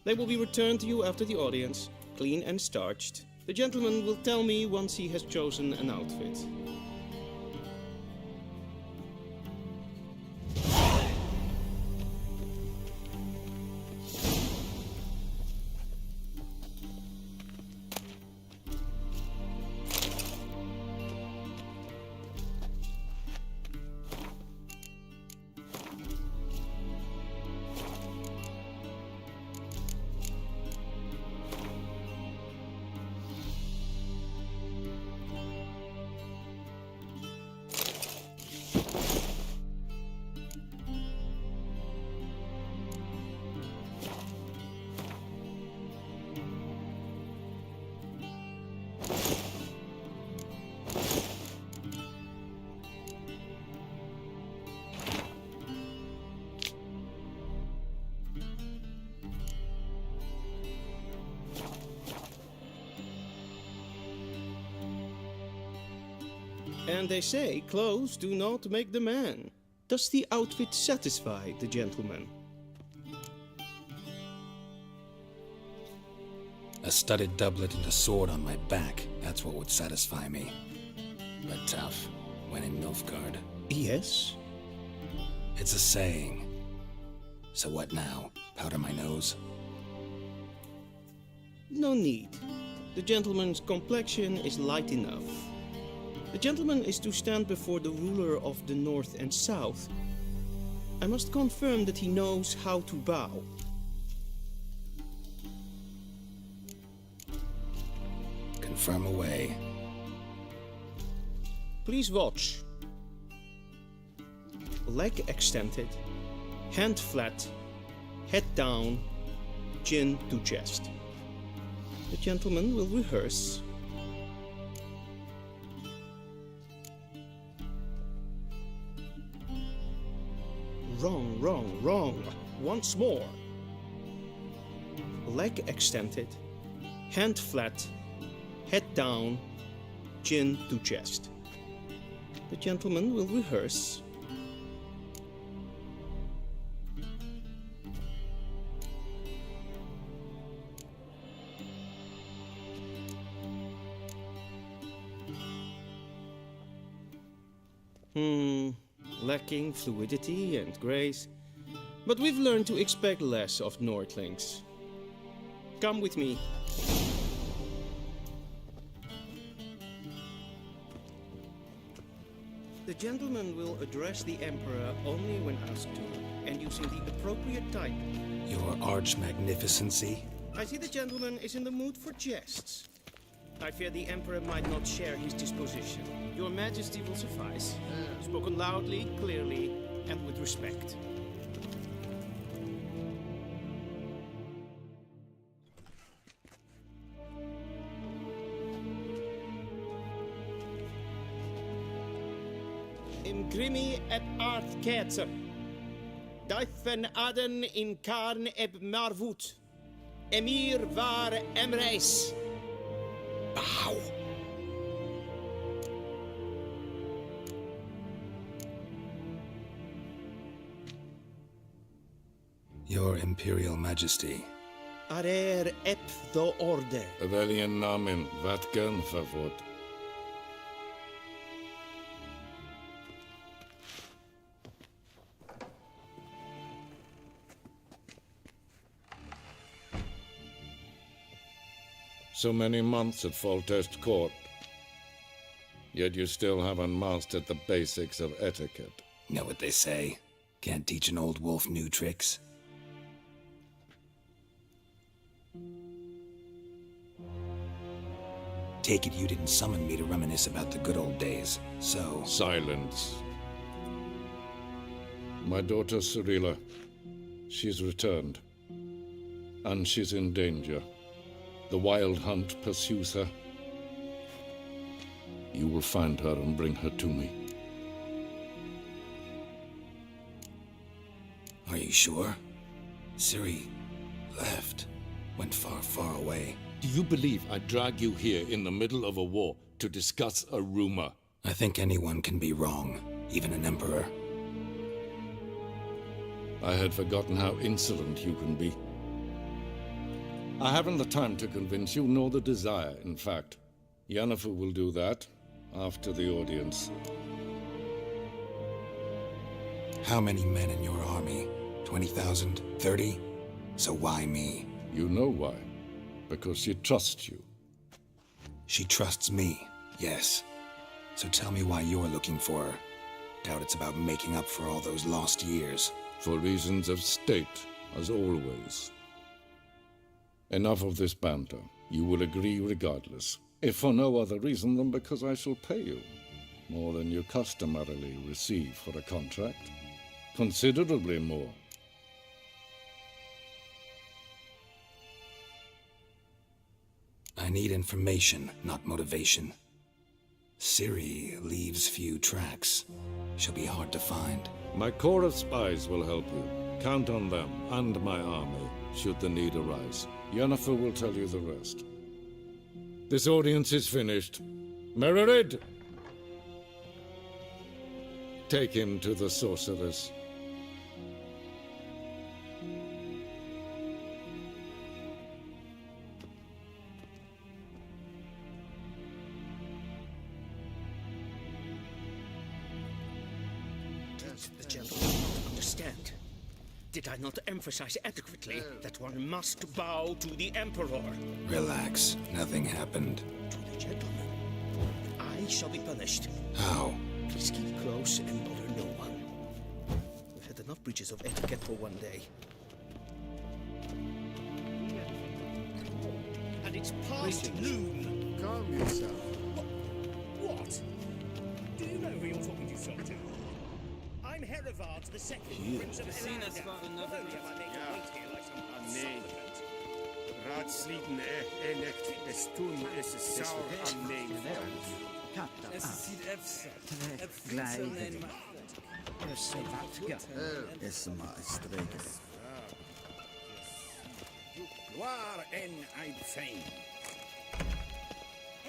They will be returned to you after the audience, clean and starched. The gentleman will tell me once he has chosen an outfit. And they say clothes do not make the man. Does the outfit satisfy the gentleman? A studded doublet and a sword on my back, that's what would satisfy me. But tough, when in Nilfgaard. Yes? It's a saying. So what now? Powder my nose? No need. The gentleman's complexion is light enough. The gentleman is to stand before the ruler of the North and South. I must confirm that he knows how to bow. Confirm away. Please watch. Leg extended, hand flat, head down, chin to chest. The gentleman will rehearse. Wrong, wrong, wrong. Once more. Leg extended, hand flat, head down, chin to chest. The gentleman will rehearse. Lacking fluidity and grace. But we've learned to expect less of Nordlings. Come with me. The gentleman will address the Emperor only when asked to, and using the appropriate type. Your arch magnificency? I see the gentleman is in the mood for jests. I fear the Emperor might not share his disposition. Your Majesty will suffice. Spoken loudly, clearly, and with respect. Imgrimi et art ketzer. Daithen aden in karn eb marvut. Emir var emreis. Bow. Your Imperial Majesty. Arer ep the orde. Evelian namen, vatgen favot. So many months at Foltest Court, yet you still haven't mastered the basics of etiquette. Know what they say? Can't teach an old wolf new tricks. Take it you didn't summon me to reminisce about the good old days, so... Silence. My daughter Cirilla, she's returned. And she's in danger. The Wild Hunt pursues her. You will find her and bring her to me. Are you sure? Ciri left. Went far, far away. Do you believe I drag you here in the middle of a war to discuss a rumor? I think anyone can be wrong, even an emperor. I had forgotten how insolent you can be. I haven't the time to convince you, nor the desire, in fact. Yennefer will do that after the audience. How many men in your army? 20,000? 30? So why me? You know why. Because she trusts you. She trusts me, yes. So tell me why you're looking for her. Doubt it's about making up for all those lost years. For reasons of state, as always. Enough of this banter. You will agree regardless. If for no other reason than because I shall pay you. More than you customarily receive for a contract. Considerably more. I need information, not motivation. Ciri leaves few tracks. She'll be hard to find. My corps of spies will help you. Count on them and my army, should the need arise. Yennefer will tell you the rest. This audience is finished. Mererid! Take him to the sorceress. The gentlemen don't understand. Did I not emphasize adequately that one must bow to the Emperor? Relax. Nothing happened. To the gentleman. I shall be punished. How? Please keep close and bother no one. We've had enough breaches of etiquette for one day. And it's past noon. Calm yourself. What? Do you know who you're talking to, soldier? I'm Herivard the Second, Prince of Elanda. Not only am I making wait here like some supplicant. Raadsliden elect bestun is saur am neem. Es sieht Waar en ein fein.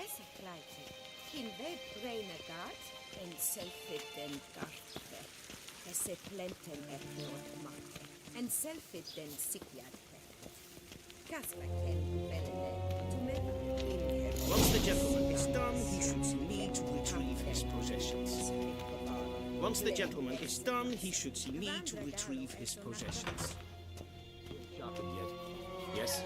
Es gleiche. In web renegat en selfit den garte. Es plenten machte. En selfit den sikiate. Casper ken Once the gentleman is done, he should see me to retrieve his possessions. Once the gentleman is done, he should see me to retrieve his possessions. Sharpened yet? Yes?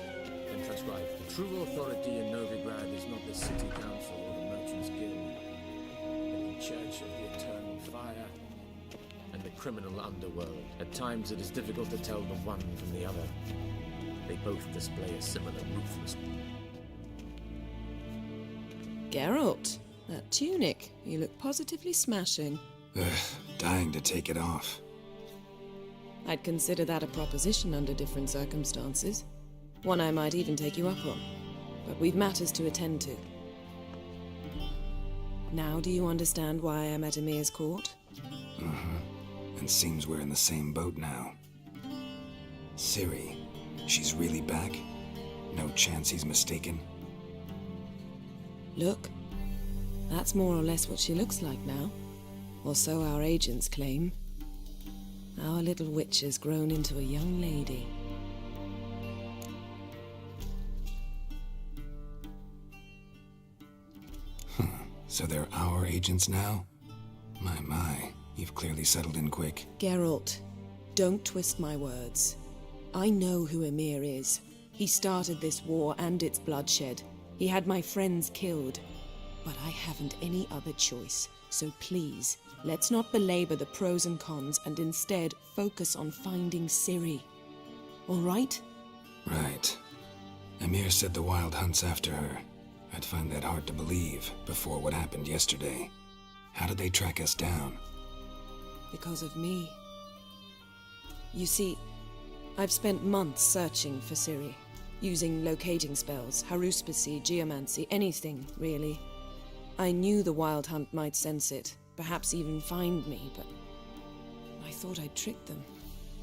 Then transcribe. The true authority in Novigrad is not the city council or the merchants' guild, but the church of the eternal fire and the criminal underworld. At times it is difficult to tell the one from the other. They both display a similar ruthlessness. Geralt, that tunic. You look positively smashing. Ugh, dying to take it off. I'd consider that a proposition under different circumstances. One I might even take you up on. But we've matters to attend to. Now do you understand why I'm at Emir's court? Mm-hmm. And seems we're in the same boat now. Ciri, she's really back? No chance he's mistaken? Look, that's more or less what she looks like now. Or so our agents claim. Our little witch has grown into a young lady. So they're our agents now? My, you've clearly settled in quick. Geralt, don't twist my words. I know who Emir is. He started this war and its bloodshed. He had my friends killed. But I haven't any other choice. So please, let's not belabor the pros and cons and instead focus on finding Ciri. All right? Right. Emir said the Wild Hunt's after her. I'd find that hard to believe before what happened yesterday. How did they track us down? Because of me. You see, I've spent months searching for Ciri, using locating spells, haruspicy, geomancy, anything, really. I knew the Wild Hunt might sense it, perhaps even find me, but I thought I'd tricked them.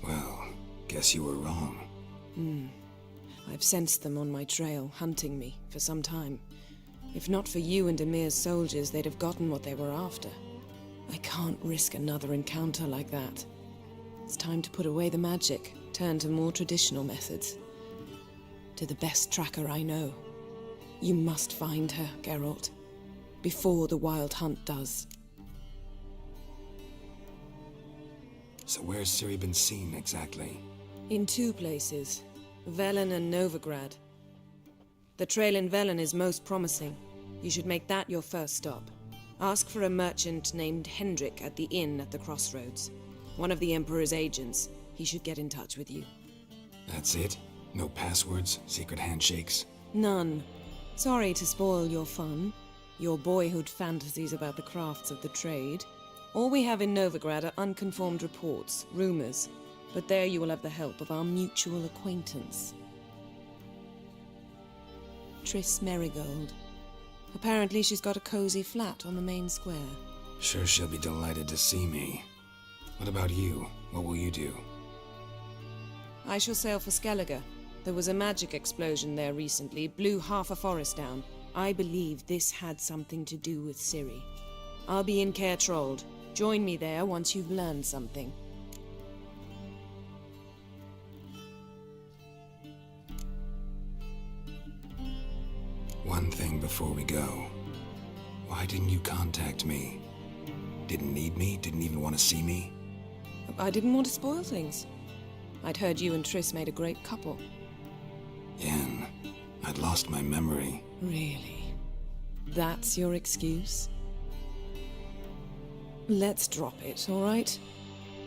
Well, guess you were wrong. I've sensed them on my trail, hunting me, for some time. If not for you and Emir's soldiers, they'd have gotten what they were after. I can't risk another encounter like that. It's time to put away the magic, turn to more traditional methods. To the best tracker I know. You must find her, Geralt. Before the Wild Hunt does. So where's Ciri been seen exactly? In two places. Velen and Novigrad. The trail in Velen is most promising. You should make that your first stop. Ask for a merchant named Hendrik at the inn at the crossroads. One of the Emperor's agents. He should get in touch with you. That's it? No passwords, secret handshakes? None. Sorry to spoil your fun. Your boyhood fantasies about the crafts of the trade. All we have in Novigrad are unconfirmed reports, rumors. But there you will have the help of our mutual acquaintance. Triss Merigold. Apparently she's got a cozy flat on the main square. Sure she'll be delighted to see me. What about you? What will you do? I shall sail for Skellige. There was a magic explosion there recently, blew half a forest down. I believe this had something to do with Ciri. I'll be in Caer Trold. Join me there once you've learned something. One thing before we go. Why didn't you contact me? Didn't need me? Didn't even want to see me? I didn't want to spoil things. I'd heard you and Triss made a great couple. Yen, I'd lost my memory. Really? That's your excuse? Let's drop it, all right?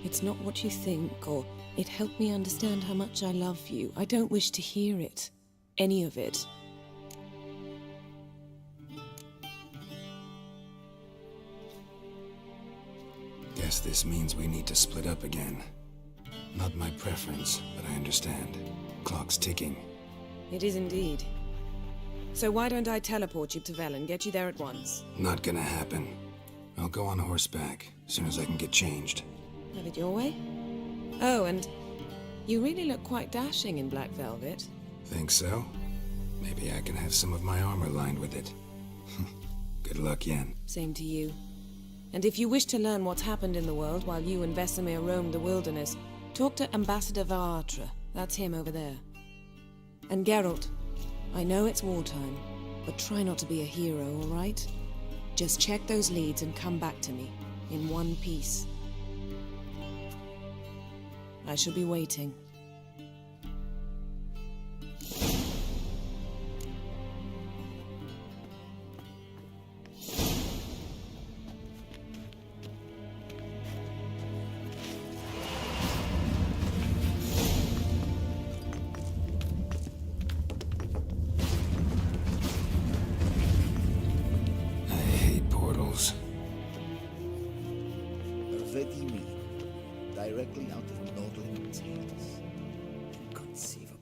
It's not what you think, or it helped me understand how much I love you. I don't wish to hear it. Any of it. Guess this means we need to split up again. Not my preference, but I understand. Clock's ticking. It is indeed. So why don't I teleport you to Velen, get you there at once? Not gonna happen. I'll go on horseback, as soon as I can get changed. Have it your way? Oh, and you really look quite dashing in black velvet. Think so? Maybe I can have some of my armor lined with it. Good luck, Yen. Same to you. And if you wish to learn what's happened in the world while you and Vesemir roamed the wilderness, talk to Ambassador Varatra. That's him over there. And Geralt, I know it's wartime, but try not to be a hero, all right? Just check those leads and come back to me, in one piece. I shall be waiting. directly out of Nordland tales. Inconceivable.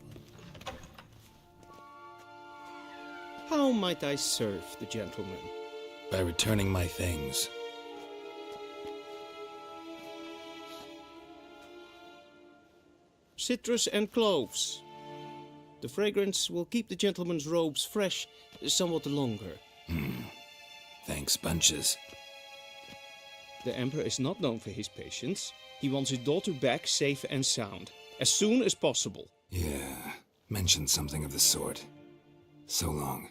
How might I serve the gentleman? By returning my things. Citrus and cloves. The fragrance will keep the gentleman's robes fresh somewhat longer. Thanks, bunches. The Emperor is not known for his patience. He wants his daughter back safe and sound, as soon as possible. Yeah, mentioned something of the sort. So long.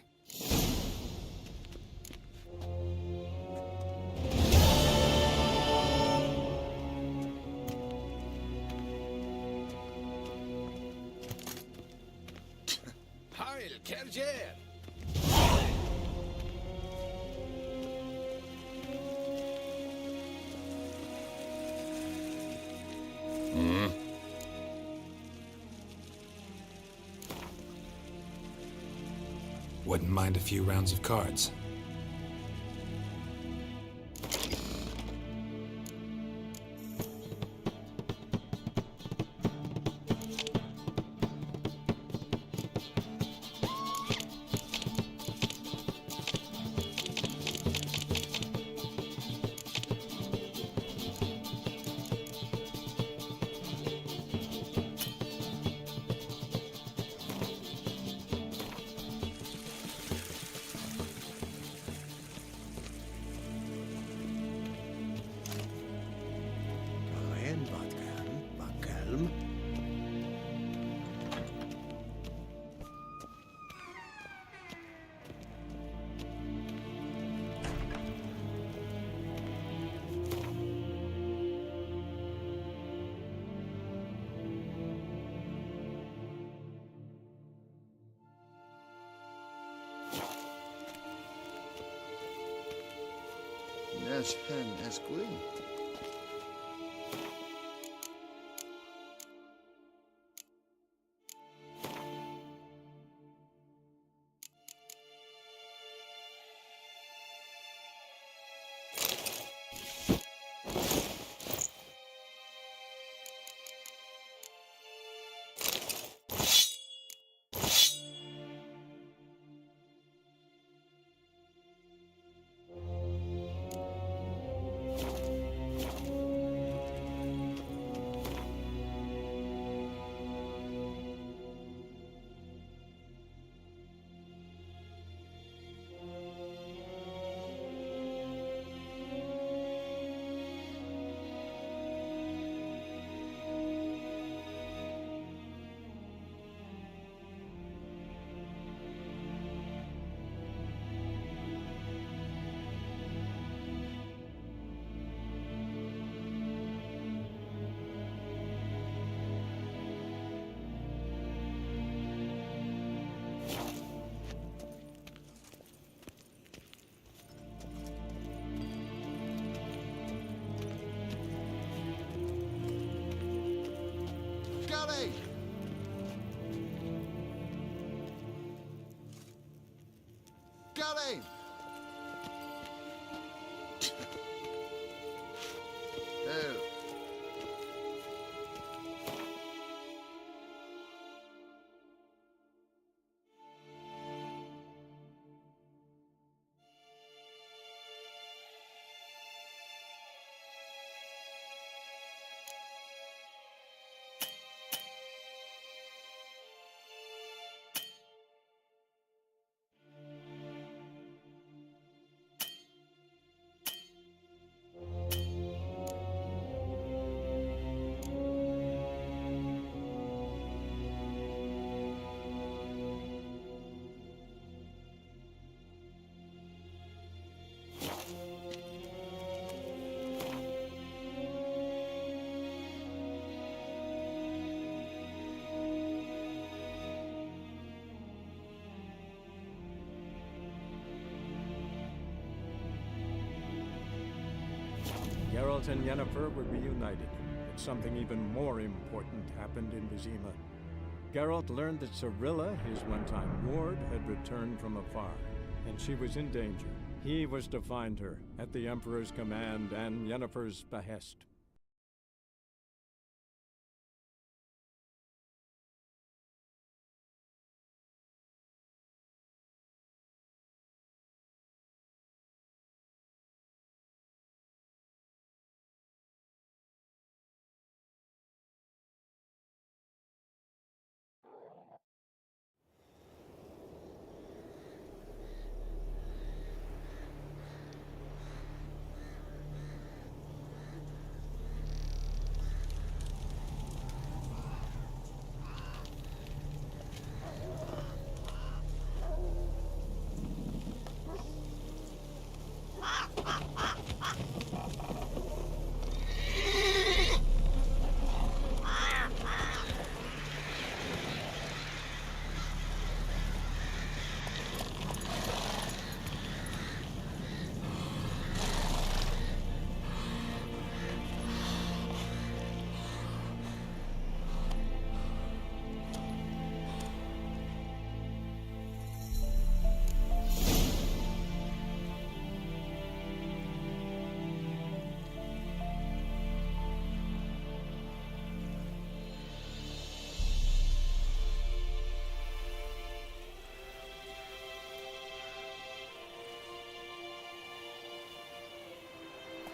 Heil, Kerjer! Wouldn't mind a few rounds of cards. Yes, hen as queen. Gully! Gully! Oh. Geralt and Yennefer were reunited, but something even more important happened in Vizima. Geralt learned that Cirilla, his one-time ward, had returned from afar, and she was in danger. He was to find her, at the Emperor's command and Yennefer's behest.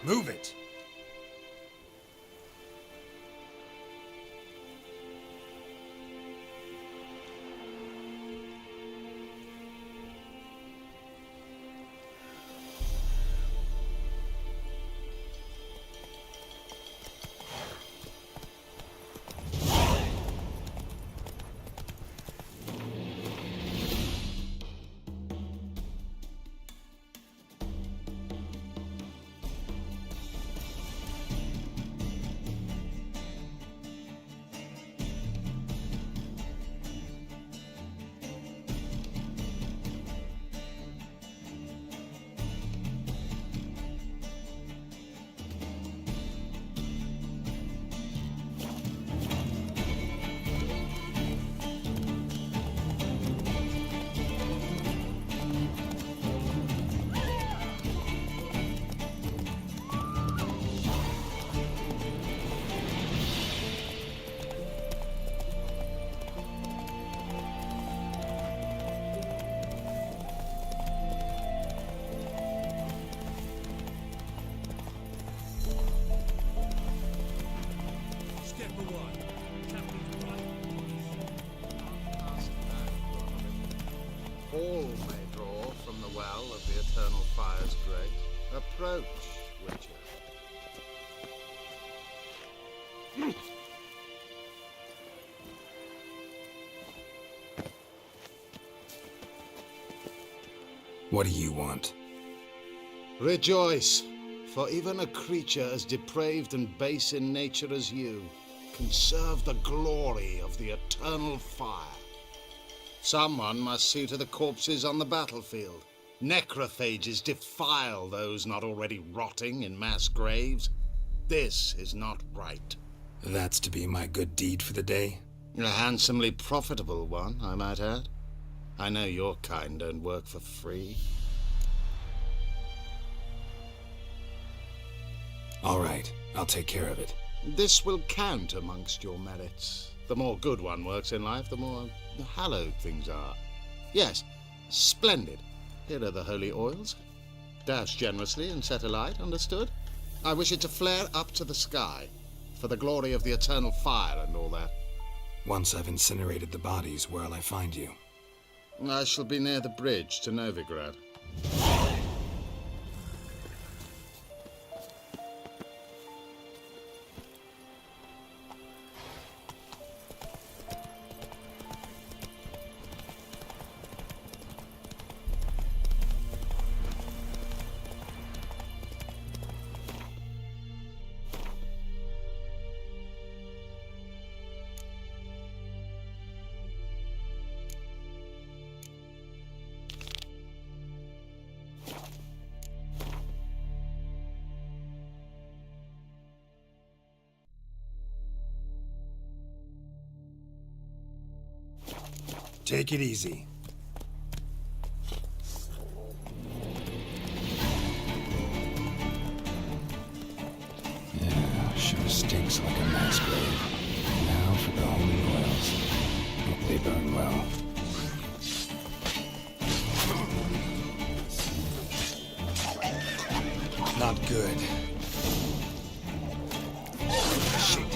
Move it! All may draw from the well of the eternal fire's grace. Approach, Witcher. What do you want? Rejoice, for even a creature as depraved and base in nature as you can serve the glory of the eternal fire. Someone must see to the corpses on the battlefield. Necrophages defile those not already rotting in mass graves. This is not right. That's to be my good deed for the day? A handsomely profitable one, I might add. I know your kind don't work for free. All right, I'll take care of it. This will count amongst your merits. The more good one works in life, the more hallowed things are. Yes, splendid. Here are the holy oils. Dash generously and set alight, understood? I wish it to flare up to the sky, for the glory of the eternal fire and all that. Once I've incinerated the bodies, where'll I find you? I shall be near the bridge to Novigrad. Take it easy. Yeah, sure stinks like a mass grave. Now for the holy oils. Hope they burn well. Not good. Shit.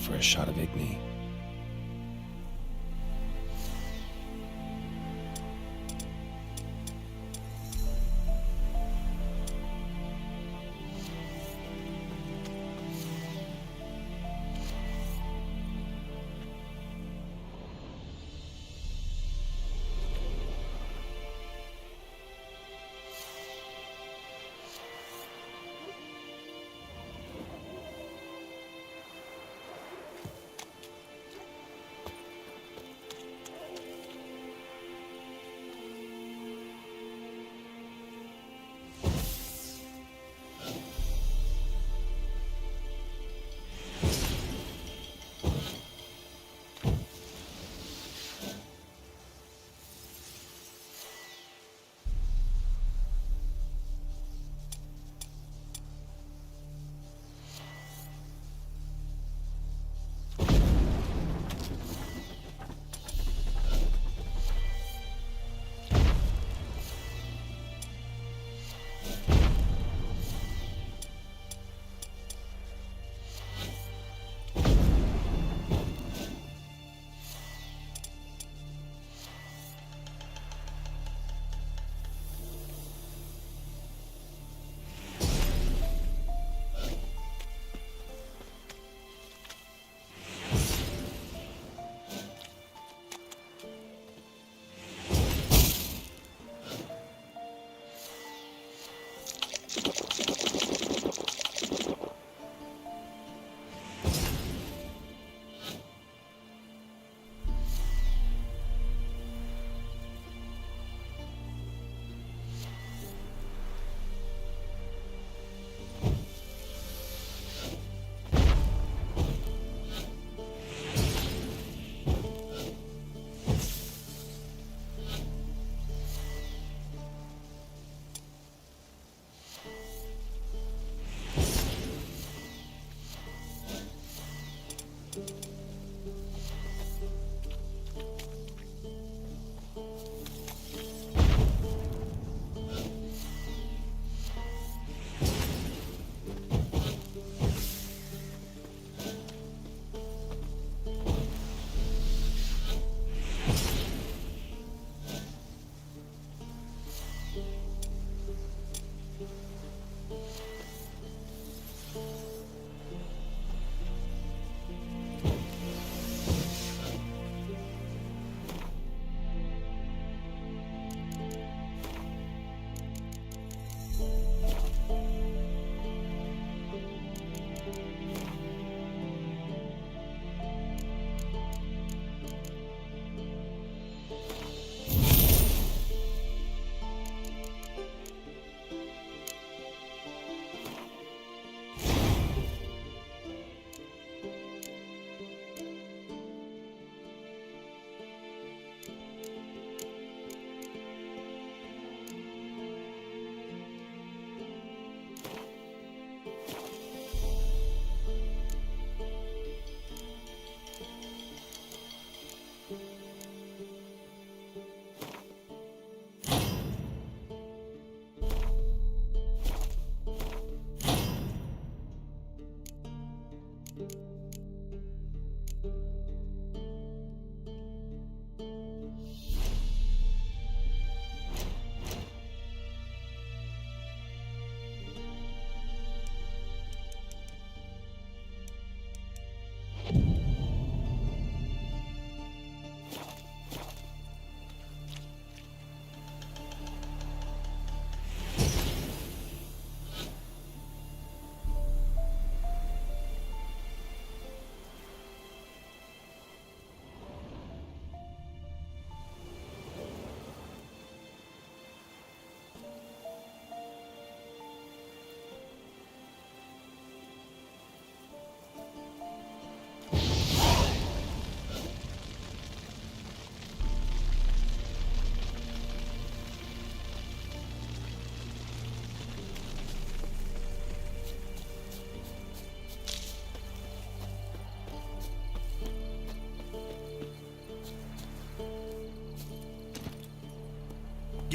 for a shot of Igni.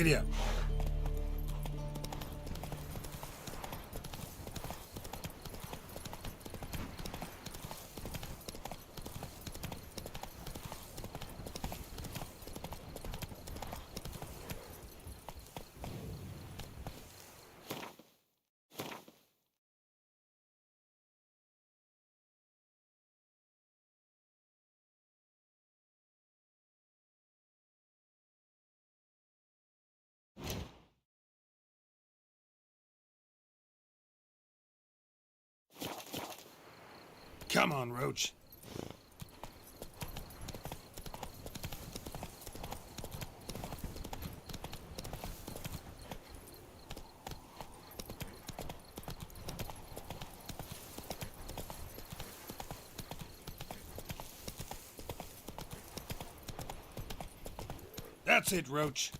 Giddy up. Come on, Roach. That's it, Roach.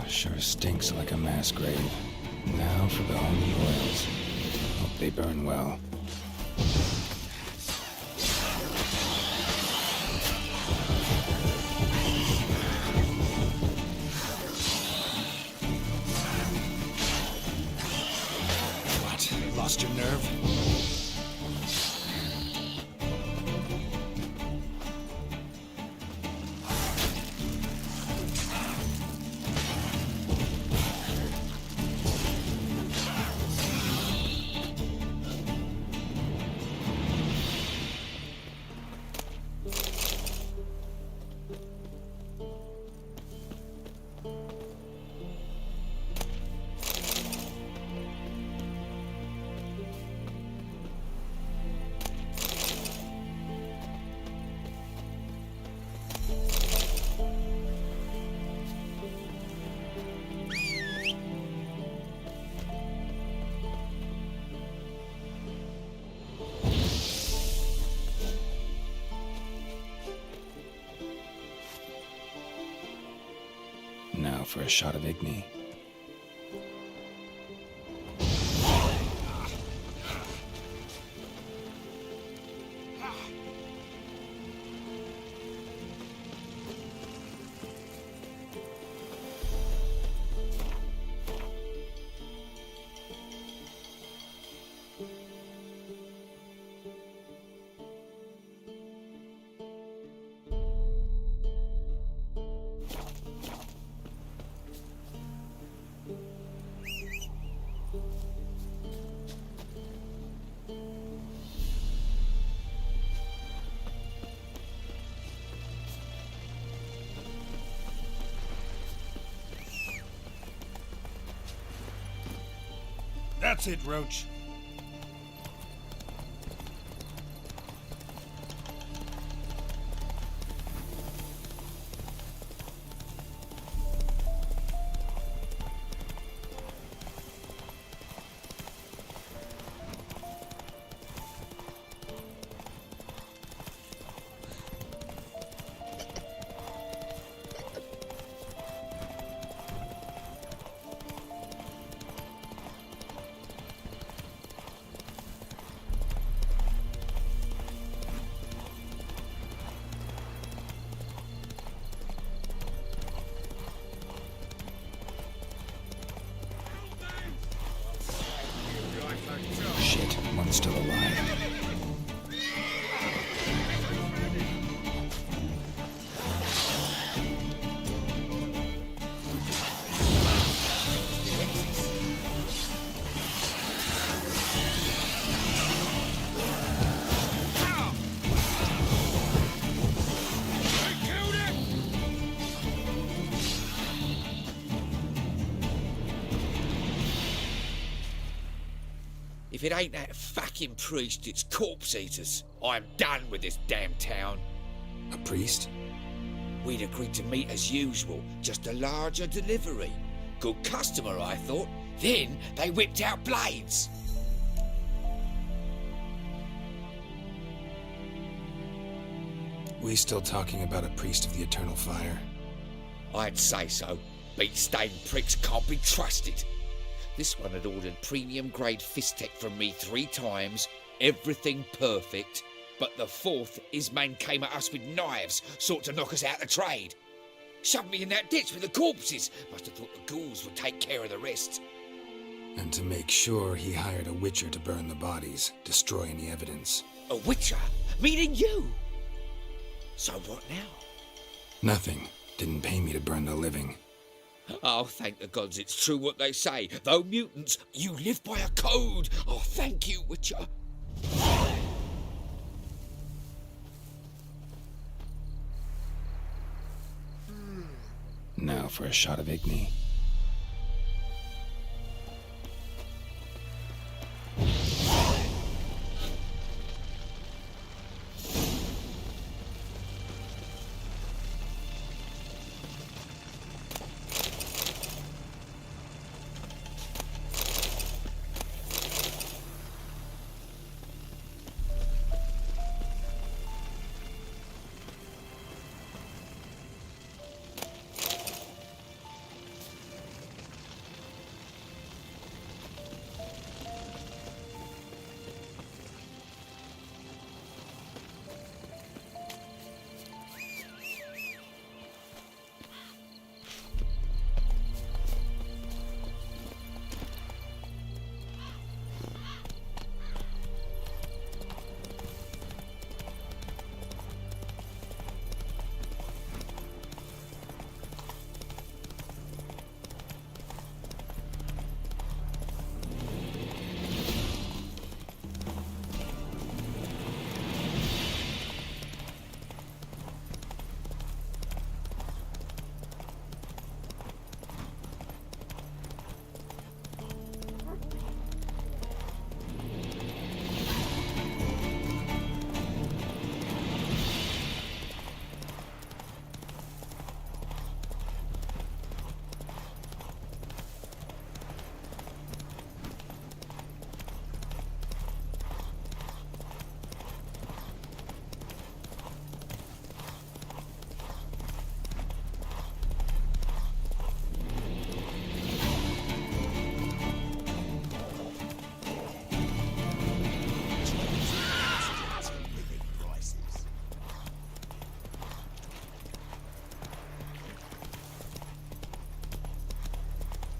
Sure stinks like a mass grave. Now for the holy oils. Hope they burn well. What? Lost your nerve? Now for a shot of Igni. That's it, Roach. Shit, one's still alive. If it ain't that fucking priest, it's corpse eaters. I'm done with this damn town. A priest? We'd agreed to meet as usual, just a larger delivery. Good customer, I thought. Then they whipped out blades. We still talking about a priest of the eternal fire? I'd say so. Beat-stained pricks can't be trusted. This one had ordered premium-grade fist-tech from me 3 times, everything perfect, but the 4th, his man came at us with knives, sought to knock us out of trade. Shoved me in that ditch with the corpses. Must have thought the ghouls would take care of the rest. And to make sure, he hired a witcher to burn the bodies, destroy any evidence. A witcher? Meaning you? So what now? Nothing. Didn't pay me to burn the living. Oh, thank the gods it's true what they say. Though mutants, you live by a code. Oh, thank you, Witcher. Now for a shot of Igni.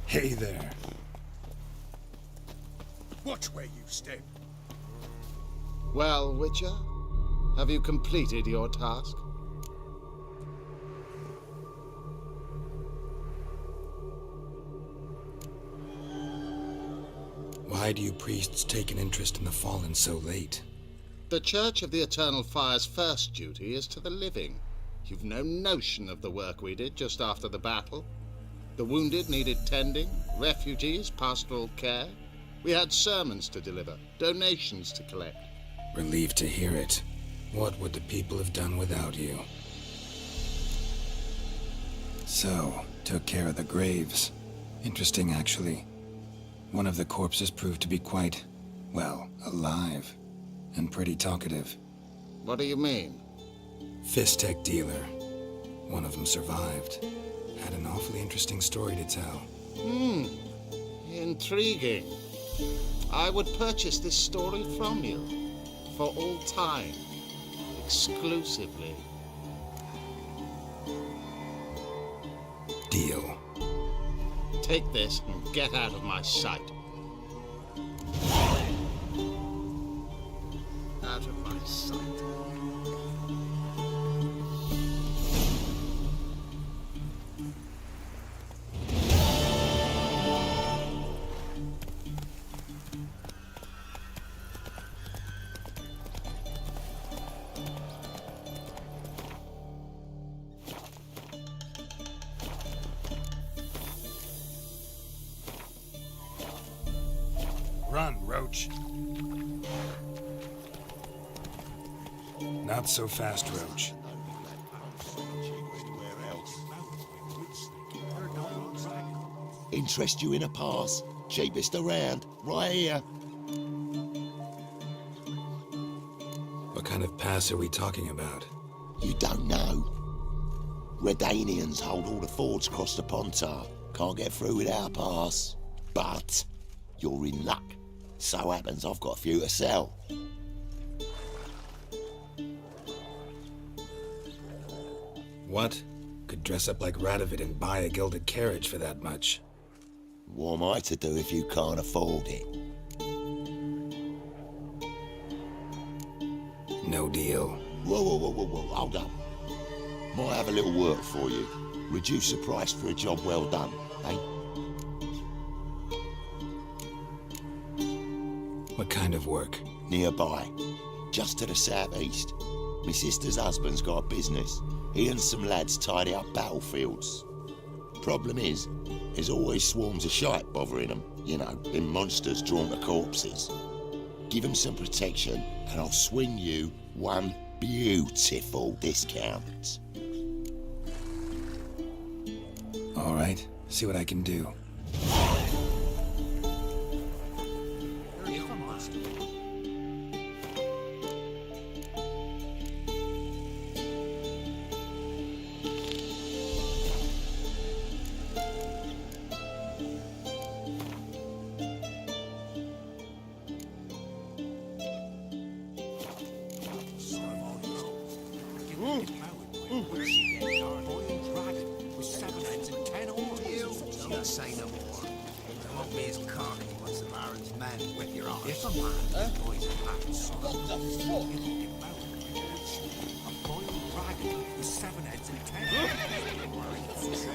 Hey there. Watch where you step. Well, Witcher, have you completed your task? Why do you priests take an interest in the fallen so late? The Church of the Eternal Fire's first duty is to the living. You've no notion of the work we did just after the battle. The wounded needed tending, refugees, pastoral care. We had sermons to deliver, donations to collect. Relieved to hear it. What would the people have done without you? So, took care of the graves. Interesting, actually. One of the corpses proved to be quite, well, alive. And pretty talkative. What do you mean? Fist-tech dealer. One of them survived. Had an awfully interesting story to tell. Intriguing. I would purchase this story from you. For all time. Exclusively. Deal. Take this and get out of my sight. Out of my sight. Run, Roach. Not so fast, Roach. Interest you in a pass? Cheapest around, right here. What kind of pass are we talking about? You don't know. Redanians hold all the fords across the Pontar. Can't get through without a pass. But you're in luck. So happens I've got a few to sell. What? Could dress up like Radovid and buy a gilded carriage for that much. What am I to do if you can't afford it? No deal. Whoa, hold up. Might have a little work for you. Reduce the price for a job well done, eh? What kind of work? Nearby. Just to the southeast. My sister's husband's got a business. He and some lads tidy up battlefields. Problem is, there's always swarms of shite bothering them. You know, them monsters drawn to corpses. Give them some protection and I'll swing you one beautiful discount. All right, see what I can do. Say no more. It won't be as cocky once the Baron's men whip your arse. If a man boys hats, what the fuck? A boiled dragon with 7 heads and 10 This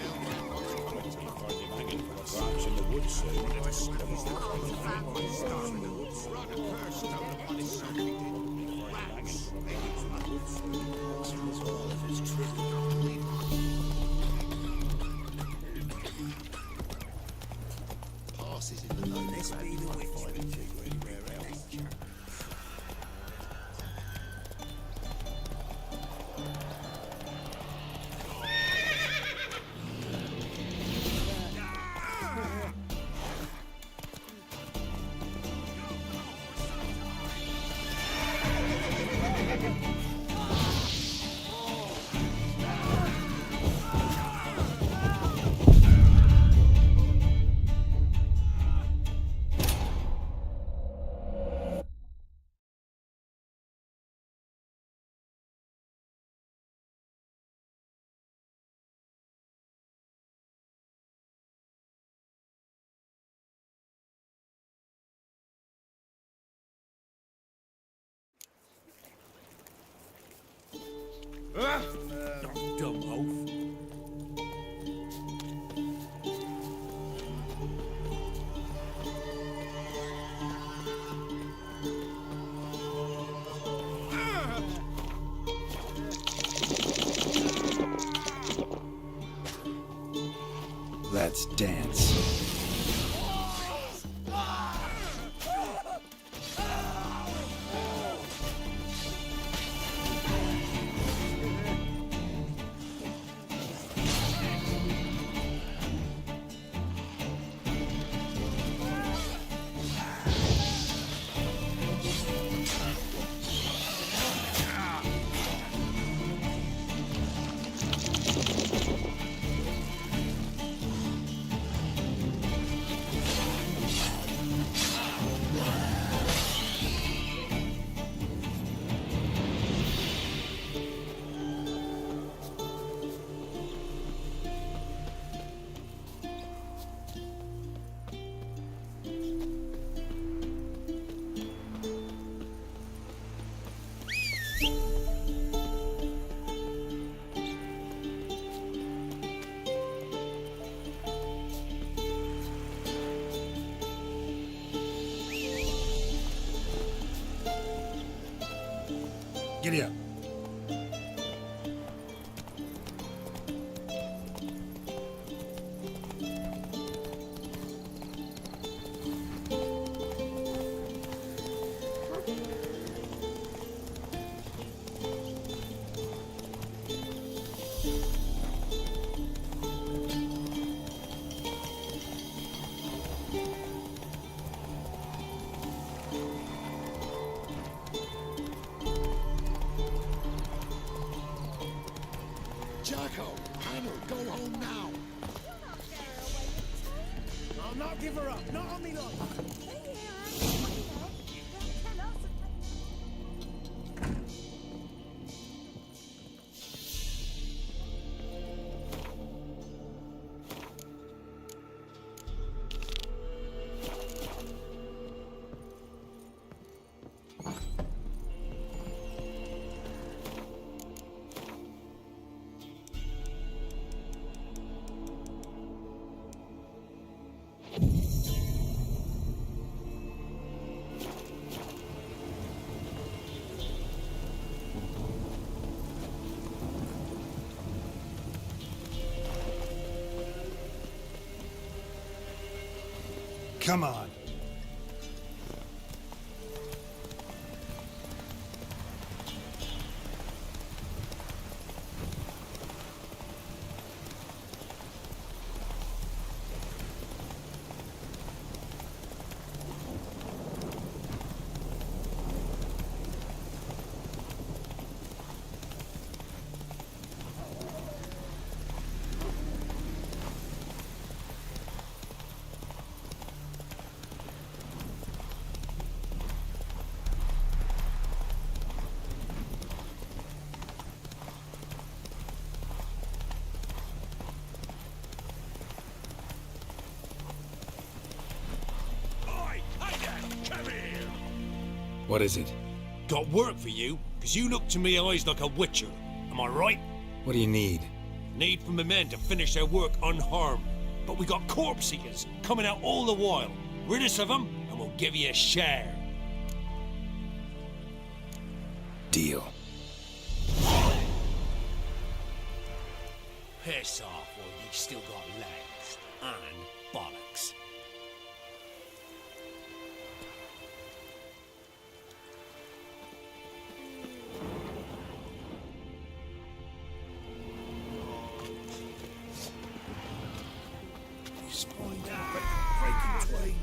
be the witch. Dumb oaf. Let's dance. Giddy up. Jacko, Hannah, go home now. I'll not give her up, not on me life. Come on. What is it? Got work for you, because you look to me eyes like a witcher. Am I right? What do you need? Need for my men to finish their work unharmed. But we got corpse eaters coming out all the while. Rid us of them, and we'll give you a share. Deal. Piss off while you still got legs. And bollocks. Spine down, breaking twain.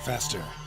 Faster.